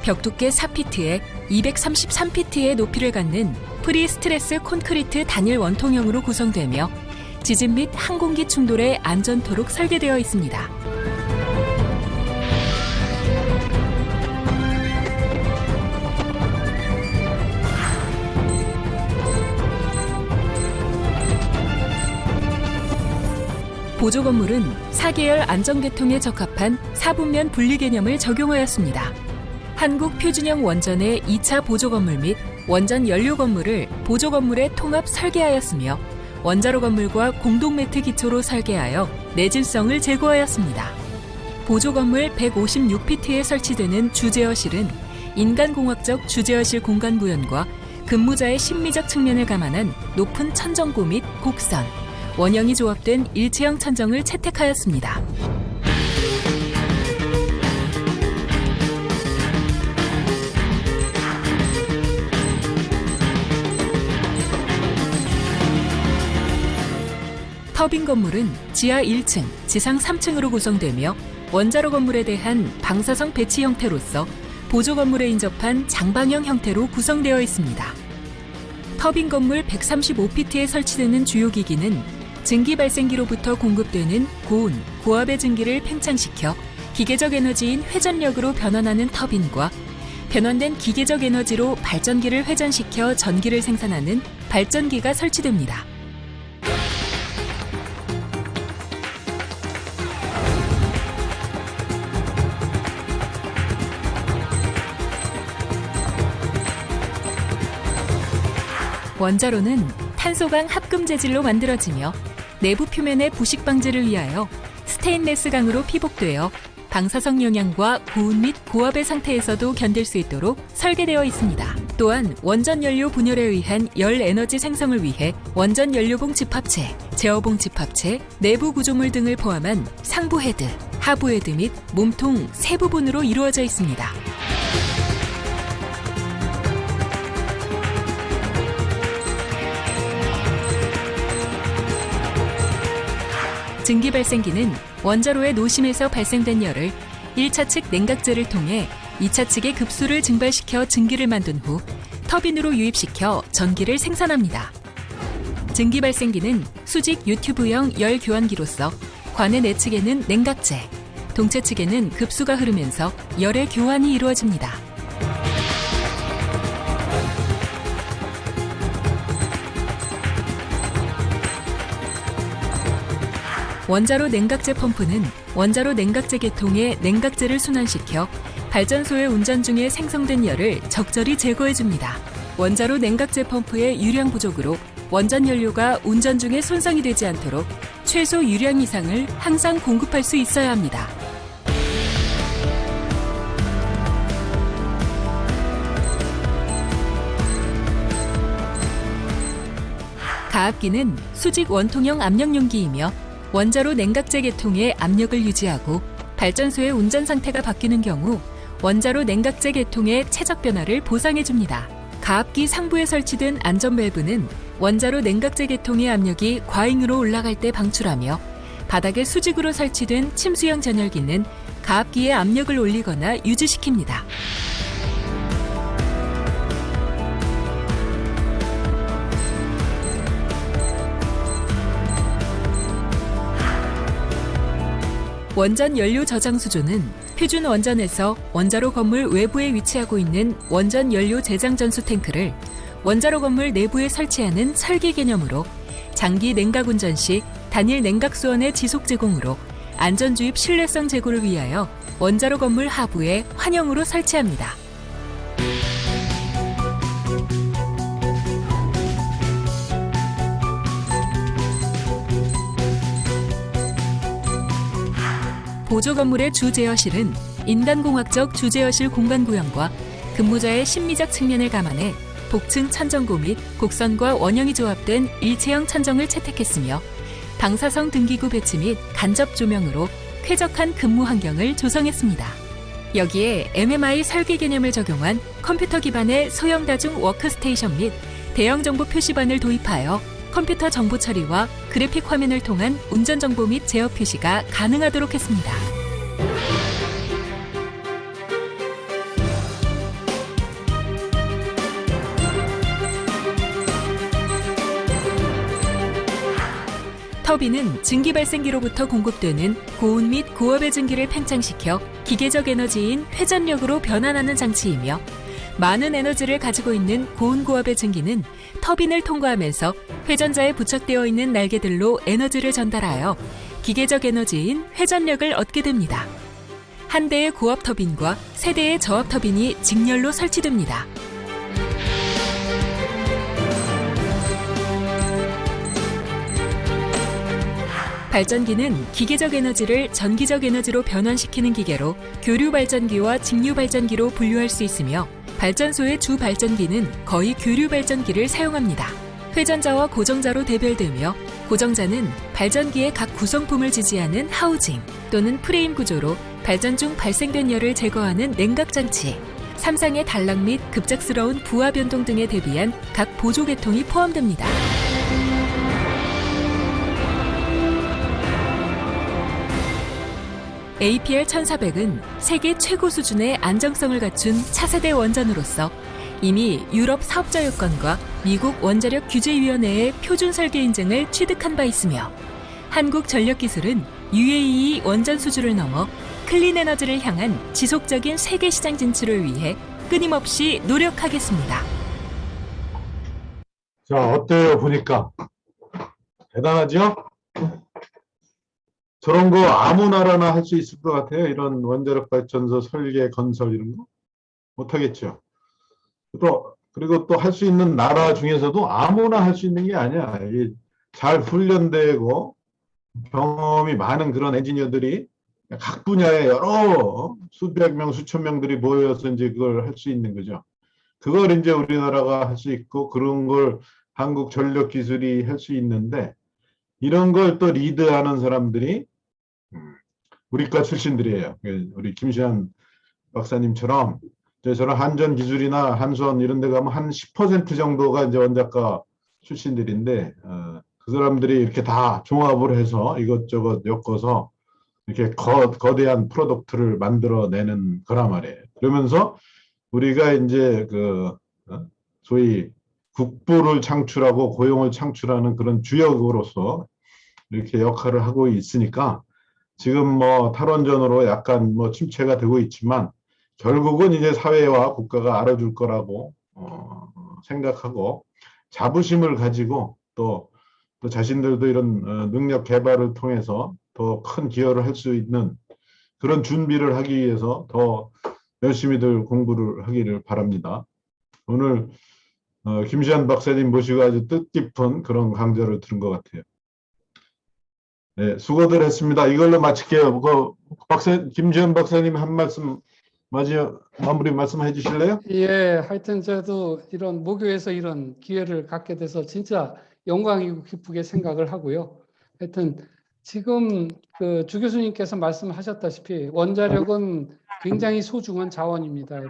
벽 두께 4피트에 233피트의 높이를 갖는 프리스트레스 콘크리트 단일 원통형으로 구성되며 지진 및 항공기 충돌에 안전토록 설계되어 있습니다. 보조 건물은 4계열 안전계통에 적합한 사분면 분리 개념을 적용하였습니다. 한국 표준형 원전의 2차 보조 건물 및 원전 연료 건물을 보조 건물에 통합 설계하였으며 원자로 건물과 공동 매트 기초로 설계하여 내진성을 제고하였습니다. 보조 건물 156피트에 설치되는 주제어실은 인간공학적 주제어실 공간 구현과 근무자의 심미적 측면을 감안한 높은 천정고 및 곡선, 원형이 조합된 일체형 천정을 채택하였습니다. 터빈 건물은 지하 1층, 지상 3층으로 구성되며 원자로 건물에 대한 방사성 배치 형태로서 보조 건물에 인접한 장방형 형태로 구성되어 있습니다. 터빈 건물 135피트에 설치되는 주요 기기는 증기 발생기로부터 공급되는 고온, 고압의 증기를 팽창시켜 기계적 에너지인 회전력으로 변환하는 터빈과 변환된 기계적 에너지로 발전기를 회전시켜 전기를 생산하는 발전기가 설치됩니다. 원자로는 탄소강 합금 재질로 만들어지며 내부 표면의 부식 방지를 위하여 스테인레스 강으로 피복되어 방사성 영향과 고온 및 고압의 상태에서도 견딜 수 있도록 설계되어 있습니다. 또한 원전 연료 분열에 의한 열 에너지 생성을 위해 원전 연료봉 집합체, 제어봉 집합체, 내부 구조물 등을 포함한 상부 헤드, 하부 헤드 및 몸통 세 부분으로 이루어져 있습니다. 증기 발생기는 원자로의 노심에서 발생된 열을 1차 측 냉각제를 통해 2차 측의 급수를 증발시켜 증기를 만든 후 터빈으로 유입시켜 전기를 생산합니다. 증기 발생기는 수직 유튜브형 열 교환기로서 관의 내측에는 냉각제, 동체 측에는 급수가 흐르면서 열의 교환이 이루어집니다. 원자로 냉각제 펌프는 원자로 냉각제 계통의 냉각제를 순환시켜 발전소의 운전 중에 생성된 열을 적절히 제거해줍니다. 원자로 냉각제 펌프의 유량 부족으로 원전 연료가 운전 중에 손상이 되지 않도록 최소 유량 이상을 항상 공급할 수 있어야 합니다. 가압기는 수직 원통형 압력용기이며 원자로 냉각제 계통의 압력을 유지하고 발전소의 운전 상태가 바뀌는 경우 원자로 냉각제 계통의 최적 변화를 보상해줍니다. 가압기 상부에 설치된 안전 밸브는 원자로 냉각제 계통의 압력이 과잉으로 올라갈 때 방출하며 바닥에 수직으로 설치된 침수형 전열기는 가압기의 압력을 올리거나 유지시킵니다. 원전 연료 저장 수조는 표준 원전에서 원자로 건물 외부에 위치하고 있는 원전 연료 제장 전수 탱크를 원자로 건물 내부에 설치하는 설계 개념으로 장기 냉각 운전 시 단일 냉각 수원의 지속 제공으로 안전 주입 신뢰성 제고를 위하여 원자로 건물 하부에 환형으로 설치합니다. 보조 건물의 주제어실은 인간공학적 주제어실 공간 구형과 근무자의 심미적 측면을 감안해 복층 천정고 및 곡선과 원형이 조합된 일체형 천정을 채택했으며 방사성 등기구 배치 및 간접 조명으로 쾌적한 근무 환경을 조성했습니다. 여기에 MMI 설계 개념을 적용한 컴퓨터 기반의 소형 다중 워크스테이션 및 대형 정보 표시반을 도입하여 컴퓨터 정보 처리와 그래픽 화면을 통한 운전 정보 및 제어 표시가 가능하도록 했습니다. 터빈은 증기 발생기로부터 공급되는 고온 및 고압의 증기를 팽창시켜 기계적 에너지인 회전력으로 변환하는 장치이며 많은 에너지를 가지고 있는 고온 고압의 증기는 터빈을 통과하면서 회전자에 부착되어 있는 날개들로 에너지를 전달하여 기계적 에너지인 회전력을 얻게 됩니다. 한 대의 고압 터빈과 세 대의 저압 터빈이 직렬로 설치됩니다. 발전기는 기계적 에너지를 전기적 에너지로 변환시키는 기계로 교류 발전기와 직류 발전기로 분류할 수 있으며 발전소의 주 발전기는 거의 교류 발전기를 사용합니다. 회전자와 고정자로 대별되며 고정자는 발전기의 각 구성품을 지지하는 하우징 또는 프레임 구조로 발전 중 발생된 열을 제거하는 냉각장치, 삼상의 단락 및 급작스러운 부하 변동 등에 대비한 각 보조 계통이 포함됩니다. APR 1400은 세계 최고 수준의 안정성을 갖춘 차세대 원전으로서 이미 유럽 사업자 요건과 미국 원자력 규제위원회의 표준 설계 인증을 취득한 바 있으며 한국전력기술은 UAE 원전 수주를 넘어 클린 에너지를 향한 지속적인 세계 시장 진출을 위해 끊임없이 노력하겠습니다. 자, 어때요? 보니까 대단하죠? 저런 거 아무 나라나 할 수 있을 것 같아요. 이런 원자력 발전소 설계, 건설 이런 거 못하겠죠. 그리고 또 할 수 있는 나라 중에서도 아무나 할 수 있는 게 아니야. 이게 잘 훈련되고 경험이 많은 그런 엔지니어들이 각 분야에 여러 수백 명, 수천 명들이 모여서 이제 그걸 할 수 있는 거죠. 그걸 이제 우리나라가 할 수 있고 그런 걸 한국전력기술이 할 수 있는데 이런 걸 또 리드하는 사람들이 우리과 출신들이에요. 우리 김시한 박사님처럼 저런 한전기술이나 한수원 이런 데 가면 한 10% 정도가 이제 원자과 출신들인데 그 사람들이 이렇게 다 종합을 해서 이것저것 엮어서 이렇게 거대한 프로덕트를 만들어내는 거란 말이에요. 그러면서 우리가 이제 소위 국부를 창출하고 고용을 창출하는 그런 주역으로서 이렇게 역할을 하고 있으니까 지금 뭐 탈원전으로 약간 뭐 침체가 되고 있지만 결국은 이제 사회와 국가가 알아줄 거라고 생각하고 자부심을 가지고 또 자신들도 이런 능력 개발을 통해서 더 큰 기여를 할 수 있는 그런 준비를 하기 위해서 더 열심히들 공부를 하기를 바랍니다. 오늘 김시한 박사님 모시고 아주 뜻깊은 그런 강좌를 들은 것 같아요. 네, 수고들 했습니다. 이걸로 마칠게요. 김시한 박사님 한 말씀 마무리 말씀해 주실래요? 예, 하여튼 저도 이런 모교에서 이런 기회를 갖게 돼서 진짜 영광이고 기쁘게 생각을 하고요. 하여튼 지금 주 교수님께서 말씀하셨다시피 원자력은 굉장히 소중한 자원입니다.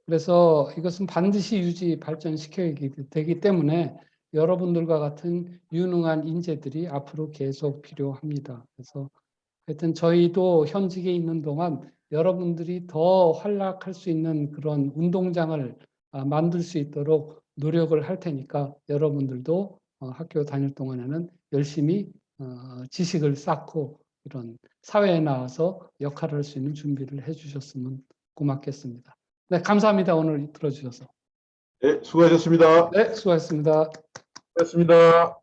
그래서 이것은 반드시 유지 발전시켜야 되기 때문에 여러분들과 같은 유능한 인재들이 앞으로 계속 필요합니다. 그래서 하여튼 저희도 현직에 있는 동안 여러분들이 더 활락할 수 있는 그런 운동장을 만들 수 있도록 노력을 할 테니까 여러분들도 학교 다닐 동안에는 열심히 지식을 쌓고 이런 사회에 나와서 역할을 할 수 있는 준비를 해주셨으면 고맙겠습니다. 네, 감사합니다. 오늘 들어주셔서. 네, 수고하셨습니다. 네, 수고하셨습니다. 수고하셨습니다.